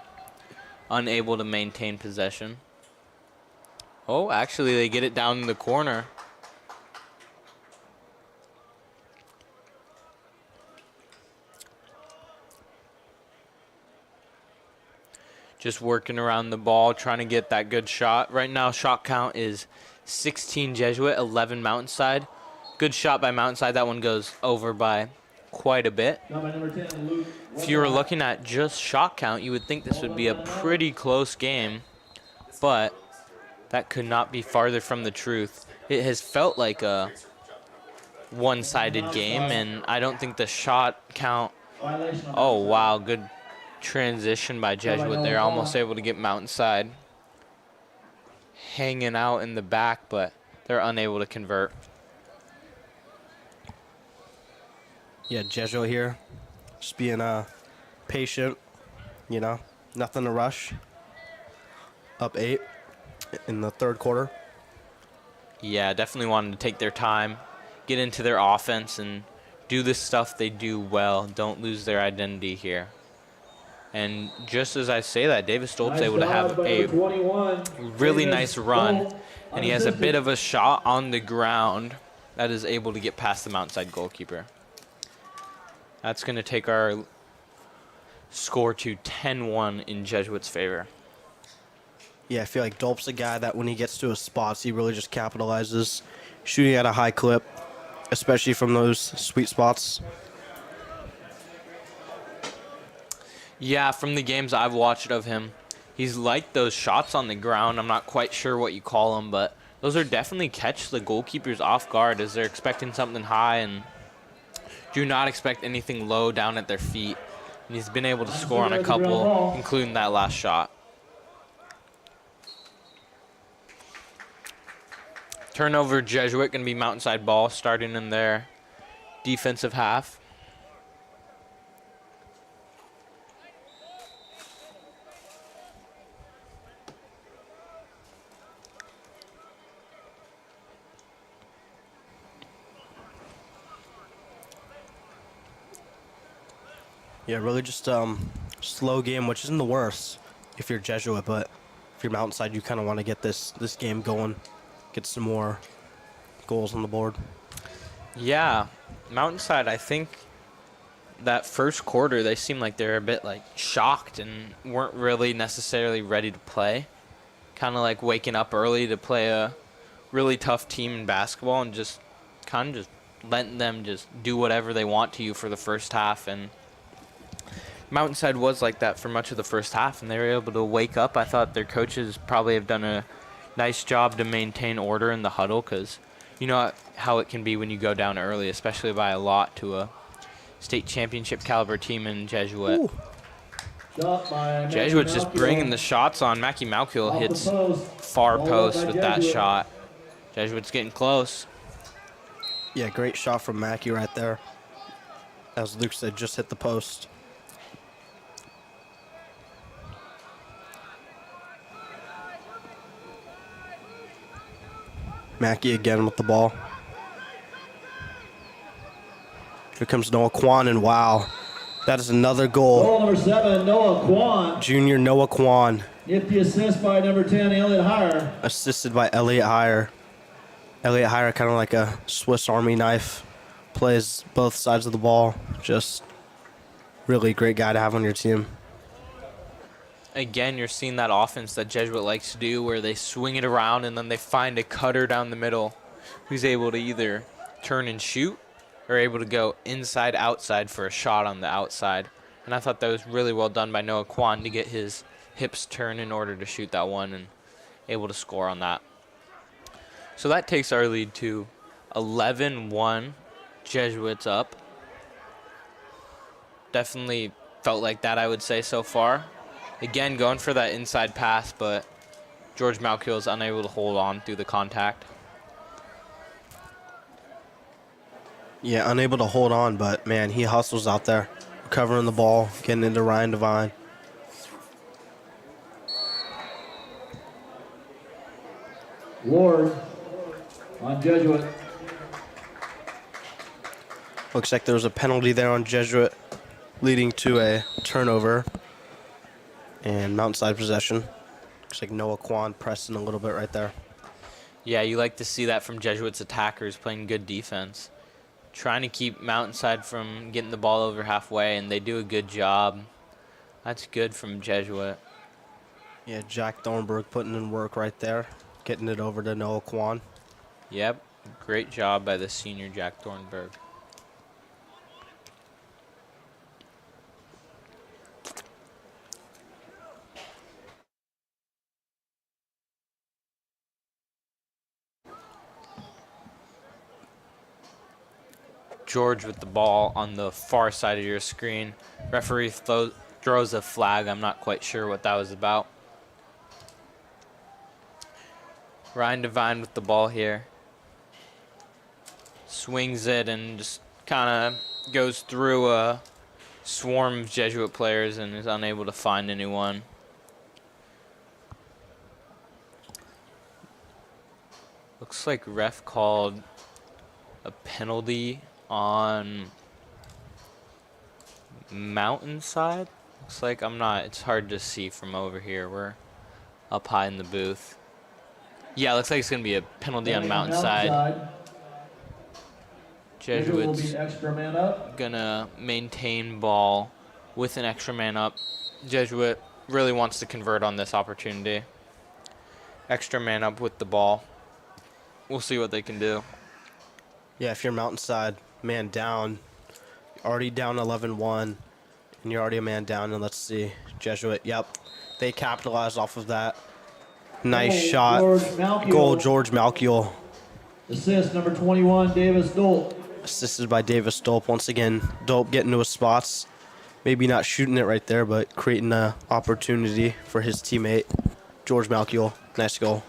unable to maintain possession. Oh, actually, they get it down in the corner. Just working around the ball, trying to get that good shot. Right now, shot count is 16 Jesuit, 11 Mountainside. Good shot by Mountainside. That one goes over by quite a bit. If you were looking at just shot count, you would think this would be a pretty close game, but that could not be farther from the truth. It has felt like a one-sided game, and I don't think the shot count... Oh, wow, good transition by Jesuit. They're almost able to get Mountainside hanging out in the back, but they're unable to convert. Yeah, Jesuit here, just being patient, you know, nothing to rush. Up 8 in the third quarter. Yeah, definitely wanted to take their time, get into their offense, and do the stuff they do well. Don't lose their identity here. And just as I say that, Davis Stoltz able to have a really nice run, and he has a bit of a shot on the ground that is able to get past the Mountainside goalkeeper. That's going to take our score to 10-1 in Jesuit's favor. Yeah, I feel like Dolp's a guy that when he gets to his spots, he really just capitalizes, shooting at a high clip, especially from those sweet spots. Yeah, from the games I've watched of him, he's like those shots on the ground. I'm not quite sure what you call them, but those are definitely catch the goalkeepers off guard as they're expecting something high and do not expect anything low down at their feet. And he's been able to score on a couple, including that last shot. Turnover, Jesuit going to be Mountainside ball starting in their defensive half. Yeah, really just slow game, which isn't the worst if you're Jesuit, but if you're Mountainside, you kind of want to get this game going, get some more goals on the board. Yeah, Mountainside, I think that first quarter, they seemed like they're a bit like shocked and weren't really necessarily ready to play. Kind of like waking up early to play a really tough team in basketball and just kind of just letting them just do whatever they want to you for the first half. And Mountainside was like that for much of the first half, and they were able to wake up. I thought their coaches probably have done a nice job to maintain order in the huddle, because you know how it can be when you go down early, especially by a lot to a state championship caliber team in Jesuit. Ooh. Jesuit's just bringing the shots on. Mackie Malkiel hits far post with that shot. Jesuit's getting close. Yeah, great shot from Mackie right there. As Luke said, just hit the post. Mackie again with the ball. Here comes Noah Kwan, and wow, that is another goal. Goal number 7, Noah Kwan. Junior Noah Kwan. Nifty assist by number 10, Elliot Heyer. Assisted by Elliot Heyer. Elliot Heyer, kind of like a Swiss Army knife, plays both sides of the ball. Just really great guy to have on your team. Again, you're seeing that offense that Jesuit likes to do, where they swing it around and then they find a cutter down the middle who's able to either turn and shoot or able to go inside, outside for a shot on the outside. And I thought that was really well done by Noah Kwan to get his hips turned in order to shoot that one and able to score on that. So that takes our lead to 11-1. Jesuits up. Definitely felt like that, I would say, so far. Again, going for that inside pass, but George Malkiel is unable to hold on through the contact. Yeah, unable to hold on, but, man, he hustles out there. Recovering the ball, getting into Ryan Devine. Ward on Jesuit. Looks like there was a penalty there on Jesuit, leading to a turnover and Mountainside possession. Looks like Noah Kwan pressing a little bit right there. Yeah, you like to see that from Jesuits attackers playing good defense. Trying to keep Mountainside from getting the ball over halfway, and they do a good job. That's good from Jesuit. Yeah, Jack Thornburg putting in work right there, getting it over to Noah Kwan. Yep, great job by the senior Jack Thornburg. George with the ball on the far side of your screen. Referee throws a flag. I'm not quite sure what that was about. Ryan Devine with the ball here. Swings it and just kind of goes through a swarm of Jesuit players and is unable to find anyone. Looks like ref called a penalty on Mountainside. Looks like it's hard to see from over here. We're up high in the booth. Yeah, looks like it's going to be a penalty on Mountainside. Jesuits gonna maintain ball with an extra man up. Jesuit really wants to convert on this opportunity. Extra man up with the ball. We'll see what they can do. Yeah, if you're Mountainside, man down, already down 11-1, and you're already a man down, and let's see, Jesuit, yep, they capitalized off of that. Nice shot. Goal, George Malkiel. Assist, number 21, Davis Dolt. Assisted by Davis Dolp. Once again, Dolp getting to his spots. Maybe not shooting it right there, but creating an opportunity for his teammate, George Malkiel. Nice goal.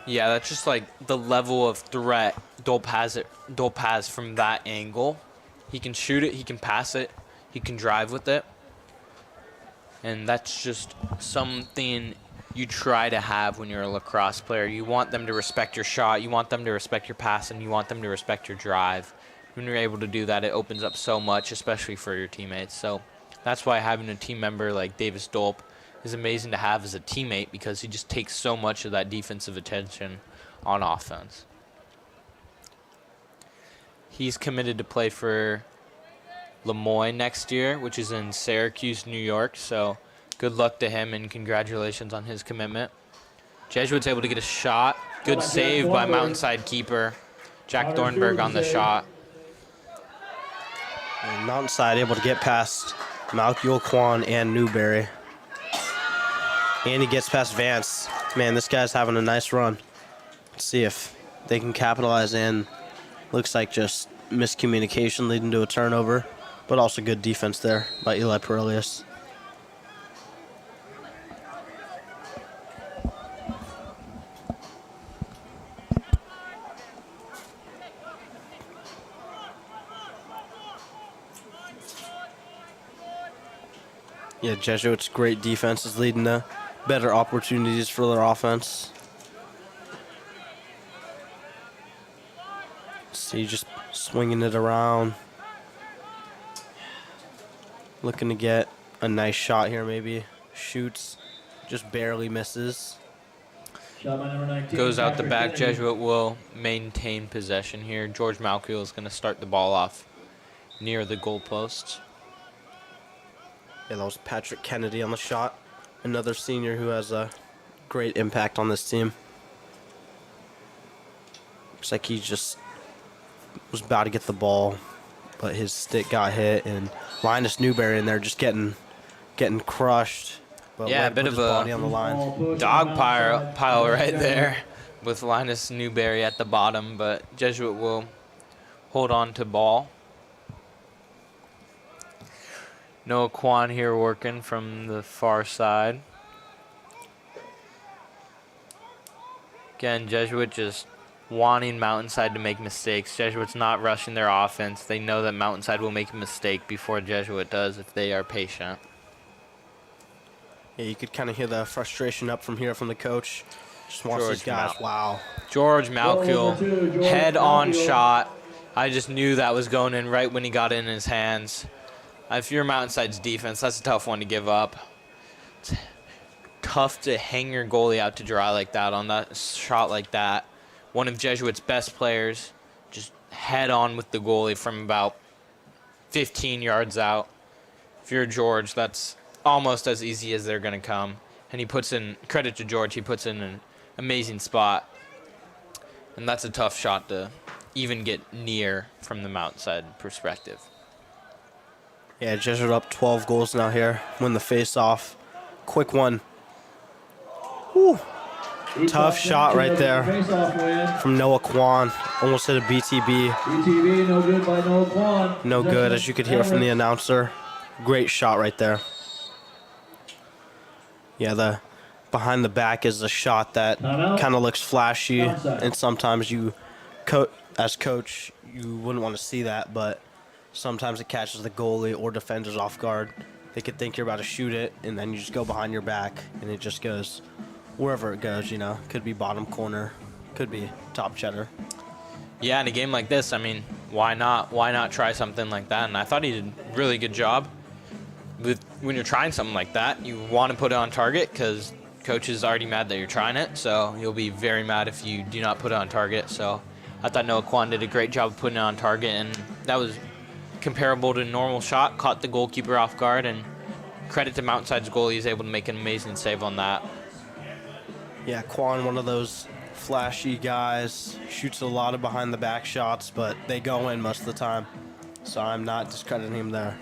Yeah, that's just like the level of threat Dolp has from that angle. He can shoot it, he can pass it, he can drive with it. And that's just something you try to have when you're a lacrosse player. You want them to respect your shot, you want them to respect your pass, and you want them to respect your drive. When you're able to do that, it opens up so much, especially for your teammates. So that's why having a team member like Davis Dolp is amazing to have as a teammate, because he just takes so much of that defensive attention on offense. He's committed to play for Lemoyne next year, which is in Syracuse, New York. So good luck to him and congratulations on his commitment. Jesuit's able to get a shot. Good save by Mountainside keeper Jack Thornburg on the shot. And Mountainside able to get past Malkiel, Kwan, and Newberry. And he gets past Vance. Man, this guy's having a nice run. Let's see if they can capitalize in. Looks like just miscommunication leading to a turnover, but also good defense there by Eli Perelius. Yeah, Jesuits' great defense is leading to better opportunities for their offense. See, just swinging it around. Looking to get a nice shot here, maybe. Shoots, just barely misses. Shot by number 19. Goes out the Patrick back. Kennedy. Jesuit will maintain possession here. George Malkiel is going to start the ball off near the goalposts. Yeah, that was Patrick Kennedy on the shot. Another senior who has a great impact on this team. Looks like he just was about to get the ball, but his stick got hit, and Linus Newberry in there just getting crushed. But Yeah, a Webb bit put of his a body on the line. Dog pile right there with Linus Newberry at the bottom, but Jesuit will hold on to ball. Noah Kwan here working from the far side. Again, Jesuit just wanting Mountainside to make mistakes. Jesuit's not rushing their offense. They know that Mountainside will make a mistake before Jesuit does if they are patient. Yeah, you could kind of hear the frustration up from here from the coach. Just wants George these guys. Wow. George Goal number Malkiel, 2, George head-on Malkiel. shot. I just knew that was going in right when he got it in his hands. If you're Mountainside's defense, that's a tough one to give up. It's tough to hang your goalie out to dry like that on that shot like that. One of Jesuit's best players just head-on with the goalie from about 15 yards out. If you're George, that's almost as easy as they're going to come. And he puts in, credit to George, he puts in an amazing spot. And that's a tough shot to even get near from the Mountainside perspective. Yeah, Jesuit up 12 goals now here. Win the face-off. Quick one. Whew. Tough shot right there Face-off win. from Noah Kwan. Almost hit a BTB. BTV, no good by Noah Kwan. No good, as you could hear from the announcer. Great shot right there. Yeah, the behind the back is a shot that Timeout. kind of looks flashy, Downside. and sometimes you, as coach, you wouldn't want to see that, but sometimes it catches the goalie or defenders off guard. They could think you're about to shoot it, and then you just go behind your back, and it just goes wherever it goes, you know. Could be bottom corner, could be top cheddar. Yeah, in a game like this, I mean, why not? Why not try something like that? And I thought he did a really good job. When you're trying something like that, you want to put it on target because coach is already mad that you're trying it, so you'll be very mad if you do not put it on target. So I thought Noah Kwan did a great job of putting it on target, and that was comparable to a normal shot, caught the goalkeeper off guard, and credit to Mountainside's goalie, he's able to make an amazing save on that. Yeah, Kwan, one of those flashy guys, shoots a lot of behind the back shots, but they go in most of the time, so I'm not discrediting him there.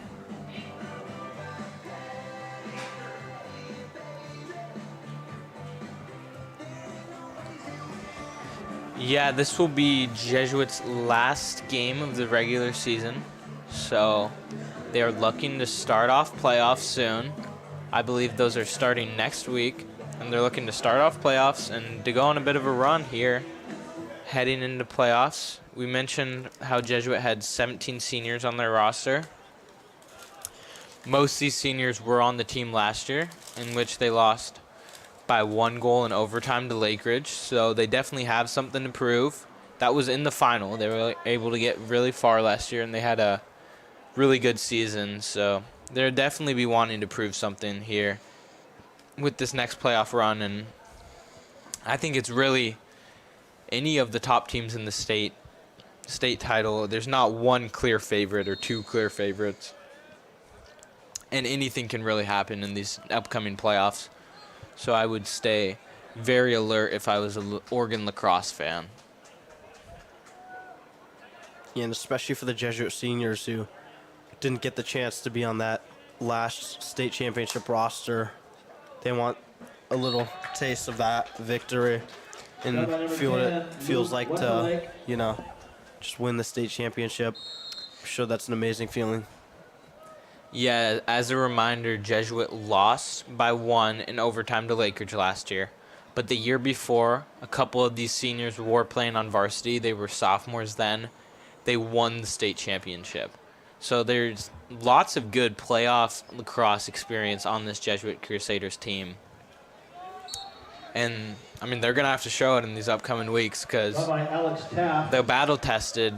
Yeah, this will be Jesuit's last game of the regular season. So they are looking to start off playoffs soon. I believe those are starting next week. And they're looking to start off playoffs and to go on a bit of a run here heading into playoffs. We mentioned how Jesuit had 17 seniors on their roster. Most of these seniors were on the team last year, in which they lost by 1 goal in overtime to Lake Ridge, so they definitely have something to prove. That was in the final. They were able to get really far last year, and they had a really good season, so they'll definitely be wanting to prove something here with this next playoff run. And I think it's really any of the top teams in the state title. There's not one clear favorite or 2 clear favorites, and anything can really happen in these upcoming playoffs. So I would stay very alert if I was an Oregon lacrosse fan. Yeah, and especially for the Jesuit seniors who didn't get the chance to be on that last state championship roster. They want a little taste of that victory and feel what it feels like to, you know, just win the state championship. I'm sure that's an amazing feeling. Yeah, as a reminder, Jesuit lost by 1 in overtime to Lake Ridge last year. But the year before, a couple of these seniors were playing on varsity. They were sophomores then. They won the state championship. So there's lots of good playoff lacrosse experience on this Jesuit Crusaders team. And, I mean, they're going to have to show it in these upcoming weeks because By Alex Taft. they're battle-tested.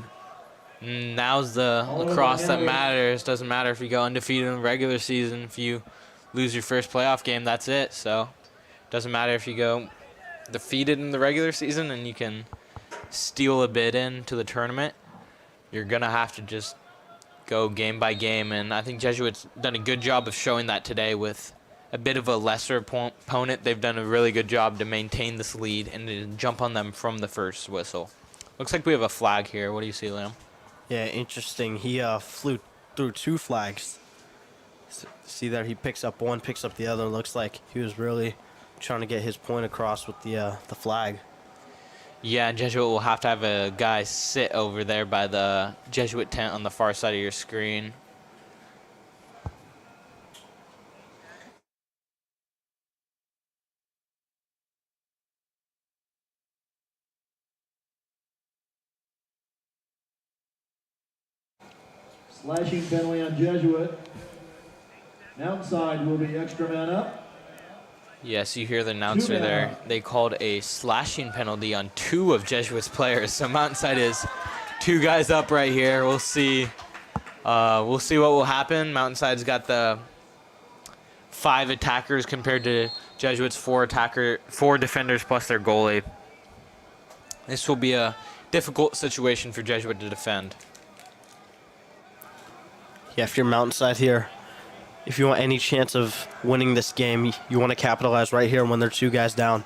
Now's the lacrosse that matters. Doesn't matter if you go undefeated in the regular season. If you lose your first playoff game, that's it. So doesn't matter if you go defeated in the regular season and you can steal a bid into the tournament. You're going to have to just go game by game. And I think Jesuit's done a good job of showing that today with a bit of a lesser opponent. They've done a really good job to maintain this lead and to jump on them from the first whistle. Looks like we have a flag here. What do you see, Liam? Yeah, interesting. He flew through 2 flags. See there, he picks up one, picks up the other. Looks like he was really trying to get his point across with the flag. Yeah, Jesuit will have to have a guy sit over there by the Jesuit tent on the far side of your screen. Slashing penalty on Jesuit. Mountainside will be extra man up. Yes, you hear the announcer there. They called a slashing penalty on 2 of Jesuit's players. So Mountainside is 2 guys up right here. We'll see. We'll see what will happen. Mountainside's got the 5 attackers compared to Jesuit's 4 defenders plus their goalie. This will be a difficult situation for Jesuit to defend. Yeah, if you're Mountainside here, if you want any chance of winning this game, you want to capitalize right here when they're 2 guys down.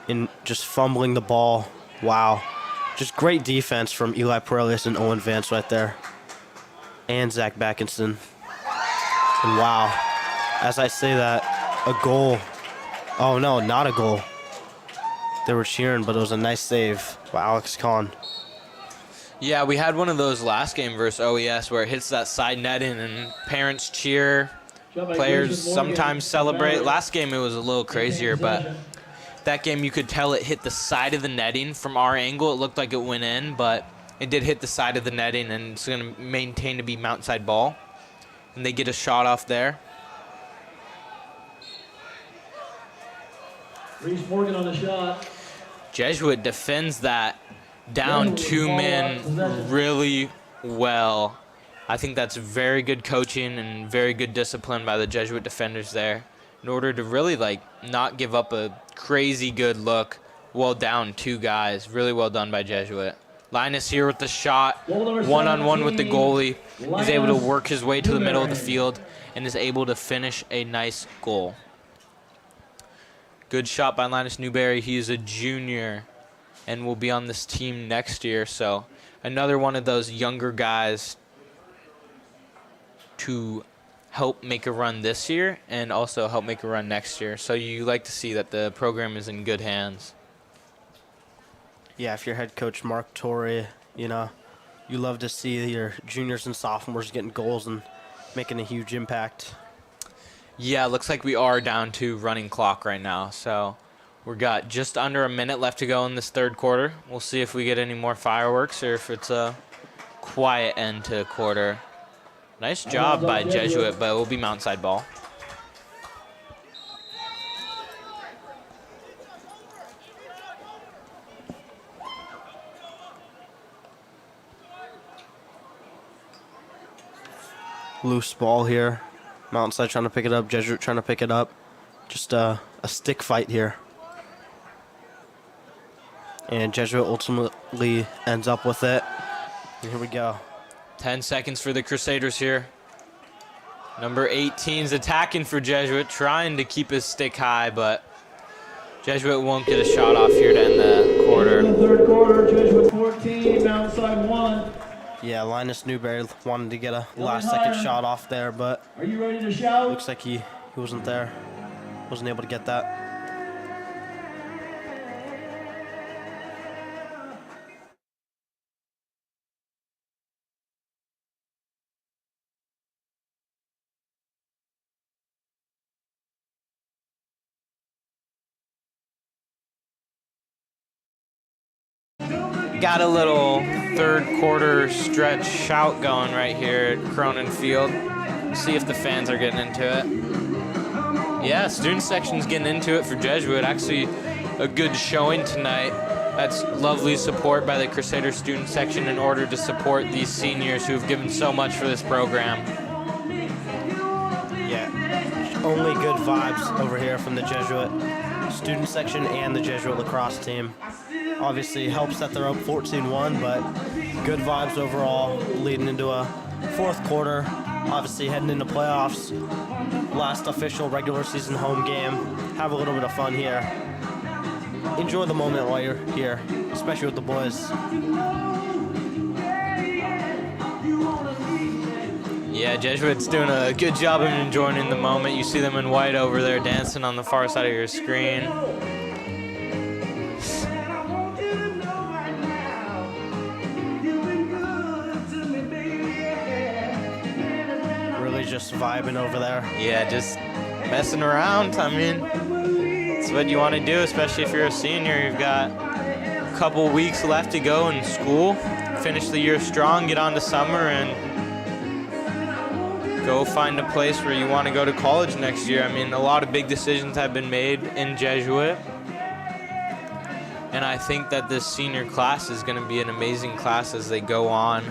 And just fumbling the ball. Wow. Just great defense from Eli Perelius and Owen Vance right there. And Zach Backinson. And wow. As I say that, a goal. Oh, no, not a goal. They were cheering, but it was a nice save by Alex Kahn. Yeah, we had one of those last game versus OES where it hits that side netting and parents cheer, players sometimes celebrate. Last game it was a little crazier, but that game you could tell it hit the side of the netting from our angle. It looked like it went in, but it did hit the side of the netting, and it's going to maintain to be Mountainside ball. And they get a shot off there. Reese Morgan on the shot. Jesuit defends that down 2 men really well. I think that's very good coaching and very good discipline by the Jesuit defenders there in order to really not give up a crazy good look while down 2 guys. Really well done by Jesuit. Linus here with the shot, one-on-one with the goalie. He's able to work his way to the middle of the field and is able to finish a nice goal. Good shot by Linus Newberry. He is a junior and will be on this team next year. So another one of those younger guys to help make a run this year and also help make a run next year. So you like to see that the program is in good hands. Yeah, if you're head coach Mark Torrey, you love to see your juniors and sophomores getting goals and making a huge impact. Yeah, looks like we are down to running clock right now. So we've got just under a minute left to go in this 3rd quarter. We'll see if we get any more fireworks or if it's a quiet end to quarter. Nice job by Jesuit, but it will be Mountainside ball. Loose ball here. Mountainside trying to pick it up. Jesuit trying to pick it up. Just a stick fight here. And Jesuit ultimately ends up with it. And here we go. 10 seconds for the Crusaders here. Number 18's attacking for Jesuit, trying to keep his stick high, but Jesuit won't get a shot off here to end the quarter. In the 3rd quarter, Jesuit 14, Mountainside 1. Yeah, Linus Newberry wanted to get a last-second shot off there, but Are you ready to shout? looks like he wasn't there. Wasn't able to get that. Got a little 3rd quarter stretch shout going right here at Cronin Field. See if the fans are getting into it. Yeah, student section's getting into it for Jesuit. Actually, a good showing tonight. That's lovely support by the Crusader student section in order to support these seniors who have given so much for this program. Yeah, only good vibes over here from the Jesuit student section and the Jesuit lacrosse team. Obviously helps that they're up 14-1, but good vibes overall leading into a 4th quarter. Obviously heading into playoffs. Last official regular season home game. Have a little bit of fun here. Enjoy the moment while you're here, especially with the boys. Yeah, Jesuit's doing a good job of enjoying the moment. You see them in white over there dancing on the far side of your screen. just vibing over there. Yeah, just messing around. I mean, it's what you want to do, especially if you're a senior. You've got a couple weeks left to go in school. Finish the year strong, get on to summer, and go find a place where you want to go to college next year. I mean, a lot of big decisions have been made in Jesuit. And I think that this senior class is going to be an amazing class as they go on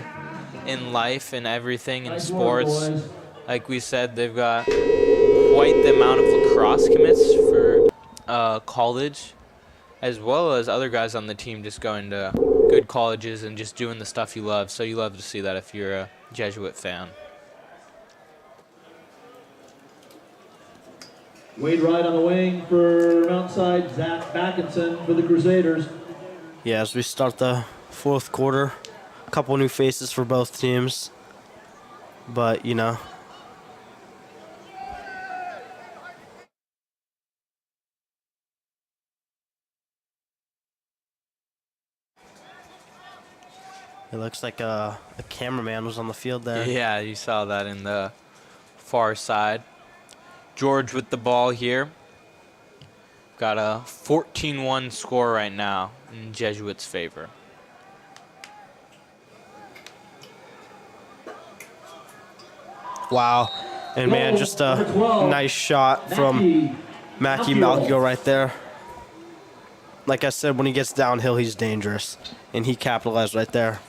in life and everything in sports. Like we said, they've got quite the amount of lacrosse commits for college, as well as other guys on the team just going to good colleges and just doing the stuff you love. So you love to see that if you're a Jesuit fan. Wade Wright on the wing for Mountainside. Zach Backinson for the Crusaders. Yeah, as we start the fourth quarter, a couple new faces for both teams. But, you know, it looks like a cameraman was on the field there. Yeah, you saw that in the far side. George with the ball here. Got a 14-1 score right now in Jesuit's favor. Wow. And, man, just a nice shot from Mackie Malchio right there. Like I said, when he gets downhill, he's dangerous. And he capitalized right there.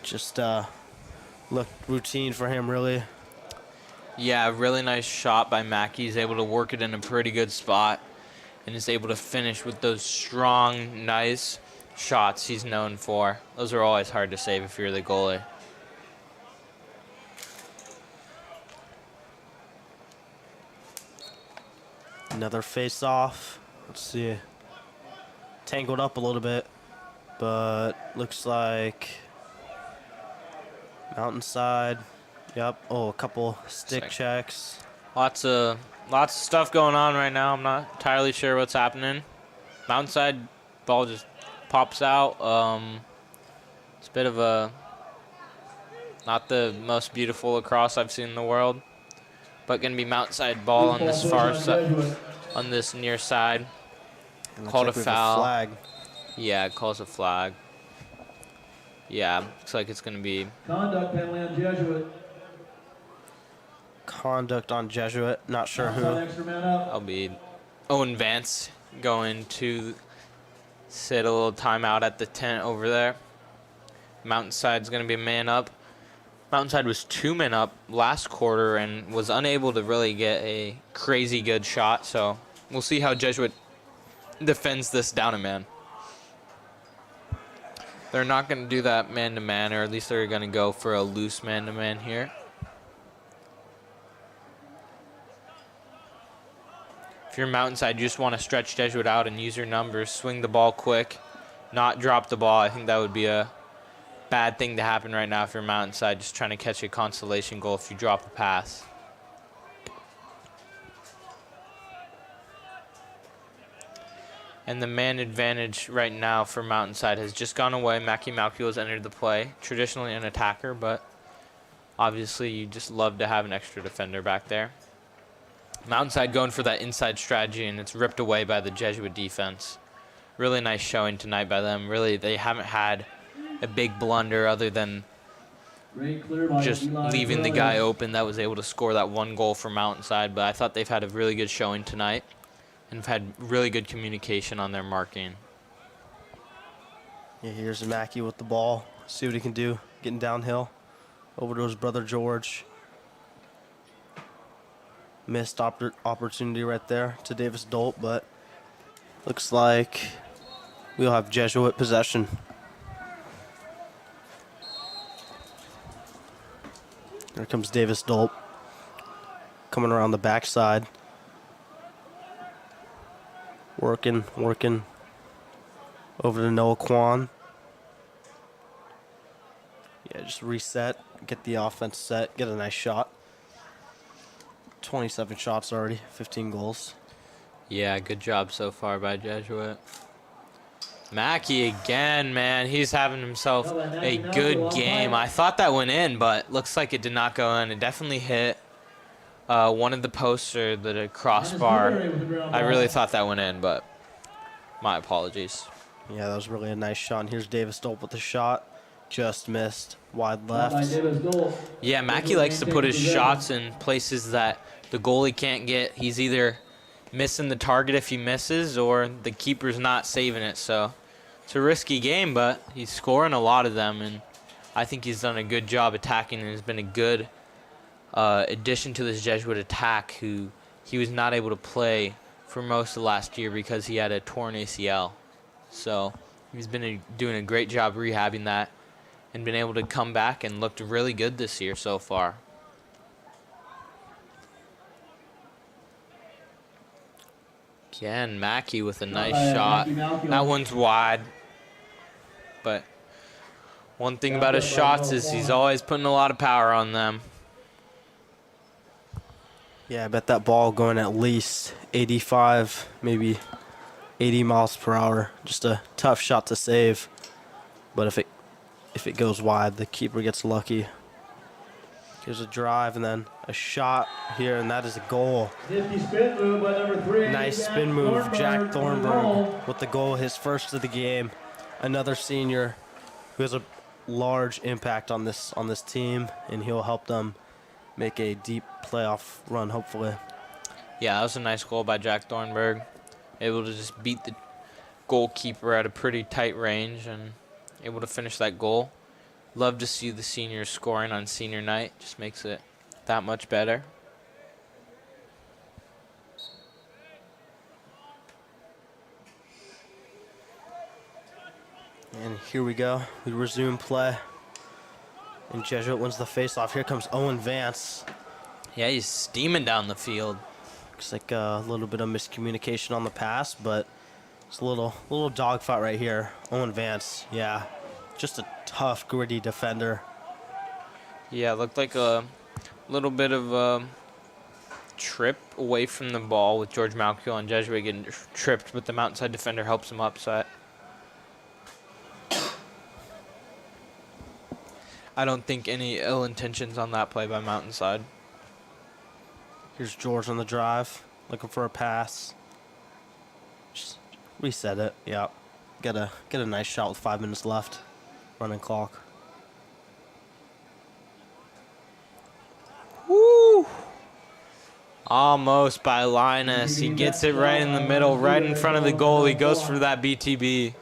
Just looked routine for him, really. Yeah, really nice shot by Mackey. He's able to work it in a pretty good spot and is able to finish with those strong, nice shots he's known for. Those are always hard to save if you're the goalie. Another face-off. Let's see. Tangled up a little bit, but looks like Mountainside. Yep. Oh, a couple stick checks. Lots of stuff going on right now. I'm not entirely sure what's happening. Mountainside ball just pops out. It's a bit of a not the most beautiful lacrosse I've seen in the world, but gonna be Mountainside ball on this far side, on this near side. Called a foul. Flag. Yeah, it calls a flag. Yeah, looks like it's gonna be Conduct penalty on Jesuit. Conduct on Jesuit. Not sure who. Extra man up. I'll be Owen Vance going to sit a little timeout at the tent over there. Mountainside's going to be a man up. Mountainside was 2 men up last quarter and was unable to really get a crazy good shot. So we'll see how Jesuit defends this down a man. They're not going to do that man-to-man, or at least they're going to go for a loose man-to-man here. If you're Mountainside, you just want to stretch Jesuit out and use your numbers, swing the ball quick, not drop the ball. I think that would be a bad thing to happen right now if you're Mountainside, just trying to catch a consolation goal if you drop a pass. And the man advantage right now for Mountainside has just gone away. Mackie Malchio has entered the play. Traditionally an attacker, but obviously you just love to have an extra defender back there. Mountainside going for that inside strategy, and it's ripped away by the Jesuit defense. Really nice showing tonight by them. Really, they haven't had a big blunder other than just leaving the guy open that was able to score that one goal for Mountainside. But I thought they've had a really good showing tonight and have had really good communication on their marking. Yeah, here's Mackie with the ball. See what he can do. Getting downhill. Over to his brother George. Missed opportunity right there to Davis Dolt, but looks like we'll have Jesuit possession. Here comes Davis Dolt coming around the backside. Working over to Noah Kwan. Yeah, just reset, get the offense set, get a nice shot. 27 shots already, 15 goals. Yeah, good job so far by Jesuit. Mackey again, man. He's having himself a good game. I thought that went in, but looks like it did not go in. It definitely hit one of the posts or the crossbar. I really thought that went in, but my apologies. Yeah, that was really a nice shot. And here's Davis Dolp with the shot. Just missed. Wide By left. Davis Dole. Yeah, Mackey likes to put his shots in places that the goalie can't get. He's either missing the target if he misses or the keeper's not saving it. So it's a risky game, but he's scoring a lot of them, and I think he's done a good job attacking and has been a good addition to this Jesuit attack, who he was not able to play for most of last year because he had a torn ACL. So he's been doing a great job rehabbing that and been able to come back and looked really good this year so far. Again, Mackey with a nice shot. That one's wide. But one thing about his shots is he's always putting a lot of power on them. Yeah, I bet that ball going at least 85, maybe 80 miles per hour. Just a tough shot to save. But if it goes wide, the keeper gets lucky. Here's a drive and then a shot here, and that is a goal. Nifty spin move by number 3. Nice spin move, Jack Thornburg with the goal, his first of the game. Another senior who has a large impact on this team, and he'll help them make a deep playoff run, hopefully. Yeah, that was a nice goal by Jack Thornburg. Able to just beat the goalkeeper at a pretty tight range and able to finish that goal. Love to see the seniors scoring on senior night. Just makes it that much better. And here we go. We resume play. And Jesuit wins the faceoff. Here comes Owen Vance. Yeah, he's steaming down the field. Looks like a little bit of miscommunication on the pass, but it's a little dogfight right here. Owen Vance, yeah, just a tough, gritty defender. Yeah, looked like a little bit of a trip away from the ball with George Malkiel and Jesuit getting tripped, but the Mountainside defender helps him upset. I don't think any ill intentions on that play by Mountainside. Here's George on the drive, looking for a pass. Just reset it. Yeah, get a nice shot with 5 minutes left. Running clock. Woo! Almost by Linus. He gets it right in the middle, right in front of the goal. He goes for that BTB.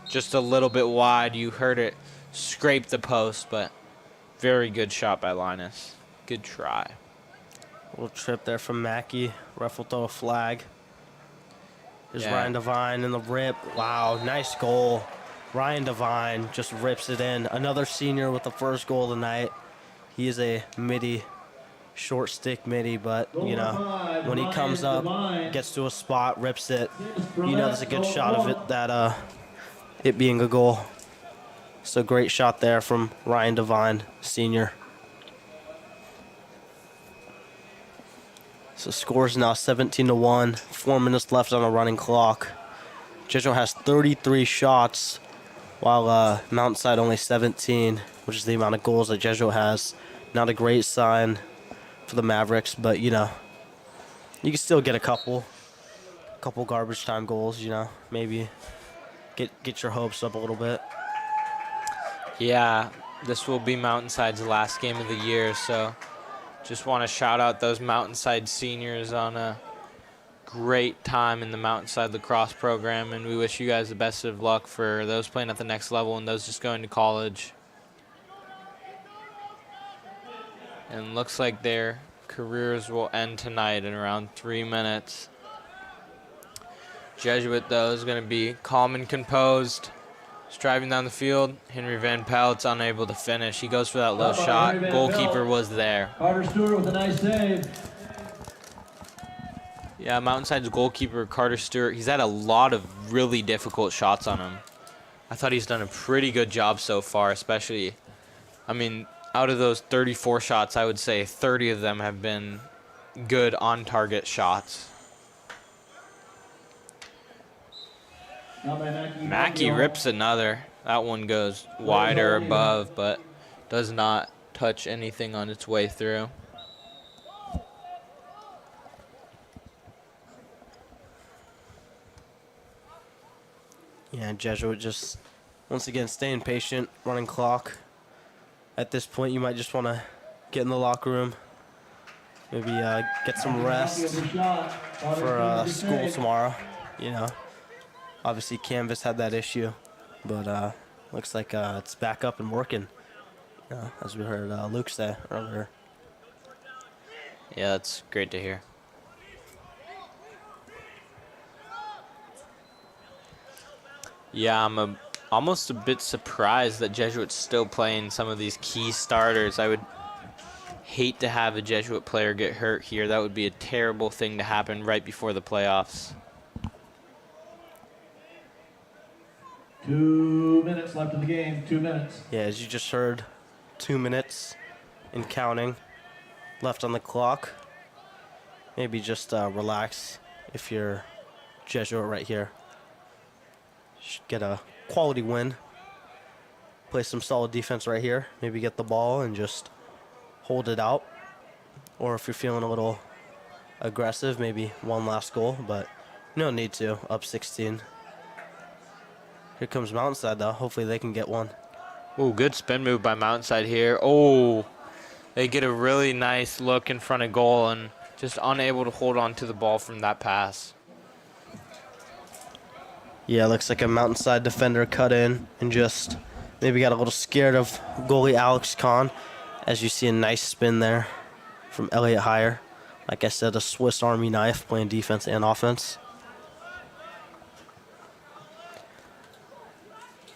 Just a little bit wide. You heard it scrape the post, but very good shot by Linus. Good try. Little trip there from Mackey. Ref will throw a flag. Here's Yeah. Ryan Devine in the rip. Wow, nice goal. Ryan Devine just rips it in. Another senior with the first goal tonight. He is a midi, short stick midi, but, you know, when he comes up, gets to a spot, rips it, you know there's a good shot of it, that it being a goal. So great shot there from Ryan Devine, senior. So score is now 17-1. 4 minutes left on a running clock. Jesuit has 33 shots, while Mountainside only 17, which is the amount of goals that Jesuit has. Not a great sign for the Mavericks, but, you know, you can still get a couple garbage time goals, you know, maybe get your hopes up a little bit. Yeah, this will be Mountainside's last game of the year, so just want to shout out those Mountainside seniors on a great time in the Mountainside lacrosse program, and we wish you guys the best of luck for those playing at the next level and those just going to college. And looks like their careers will end tonight in around 3 minutes. Jesuit, though, is going to be calm and composed. Just driving down the field. Henry Van Pelt's unable to finish. He goes for that low shot. Goalkeeper was there. Carter Stewart with a nice save. Yeah, Mountainside's goalkeeper, Carter Stewart, he's had a lot of really difficult shots on him. I thought he's done a pretty good job so far, especially, I mean, out of those 34 shots, I would say 30 of them have been good on-target shots. Now by Mackey. Mackey rips another. That one goes wide or above, but does not touch anything on its way through. Yeah, Jesuit just, once again, staying patient, running clock. At this point, you might just want to get in the locker room, maybe get some rest for school tomorrow. You know, obviously Canvas had that issue, but looks like it's back up and working, as we heard Luke say earlier. Yeah, that's great to hear. Yeah, I'm almost a bit surprised that Jesuit's still playing some of these key starters. I would hate to have a Jesuit player get hurt here. That would be a terrible thing to happen right before the playoffs. 2 minutes left in the game. 2 minutes. Yeah, as you just heard, 2 minutes and counting left on the clock. Maybe just relax if you're Jesuit right here. Should get a quality win. Play some solid defense right here. Maybe get the ball and just hold it out. Or if you're feeling a little aggressive, maybe one last goal, but no need to. Up 16. Here comes Mountainside, though. Hopefully they can get one. Oh, good spin move by Mountainside here. Oh, they get a really nice look in front of goal and just unable to hold on to the ball from that pass. Yeah, looks like a Mountainside defender cut in and just maybe got a little scared of goalie Alex Kahn. As you see, a nice spin there from Elliott Heyer. Like I said, a Swiss Army knife playing defense and offense.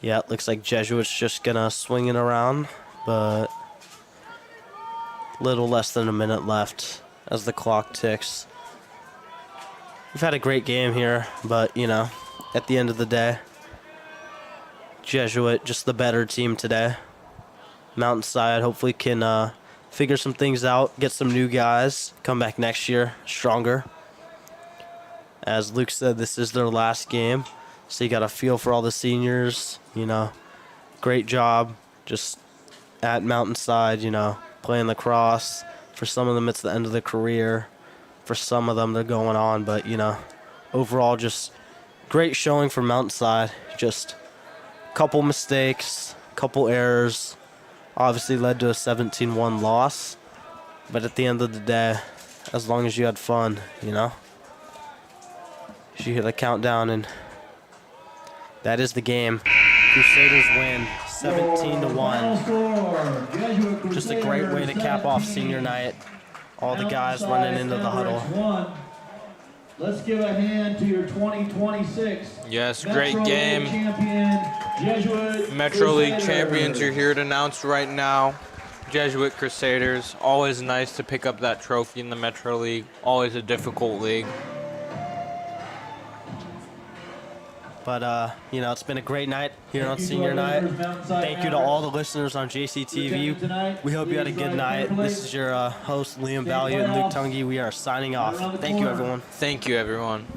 Yeah, it looks like Jesuit's just going to swing it around, but little less than a minute left as the clock ticks. We've had a great game here, but, you know, at the end of the day, Jesuit, just the better team today. Mountainside hopefully can figure some things out, get some new guys, come back next year stronger. As Luke said, this is their last game, so you got to feel for all the seniors, you know. Great job just at Mountainside, you know, playing lacrosse. For some of them, it's the end of their career. For some of them, they're going on, but, you know, overall just great showing for Mountainside. Just a couple mistakes, couple errors. Obviously led to a 17-1 loss. But at the end of the day, as long as you had fun, you know. You hit a countdown, and that is the game. Crusaders win 17-1. Just a great way to cap off senior night. All the guys running into the huddle. Let's give a hand to your 2026. Yes, great game. Jesuit Metro League champions are here to announce right now. Jesuit Crusaders. Always nice to pick up that trophy in the Metro League. Always a difficult league. But, you know, it's been a great night here on senior night. Thank you to all the listeners on JCTV. We hope you had a good night. This is your host, Liam Value and Luke Tungy. We are signing off. Thank you, everyone. Thank you, everyone.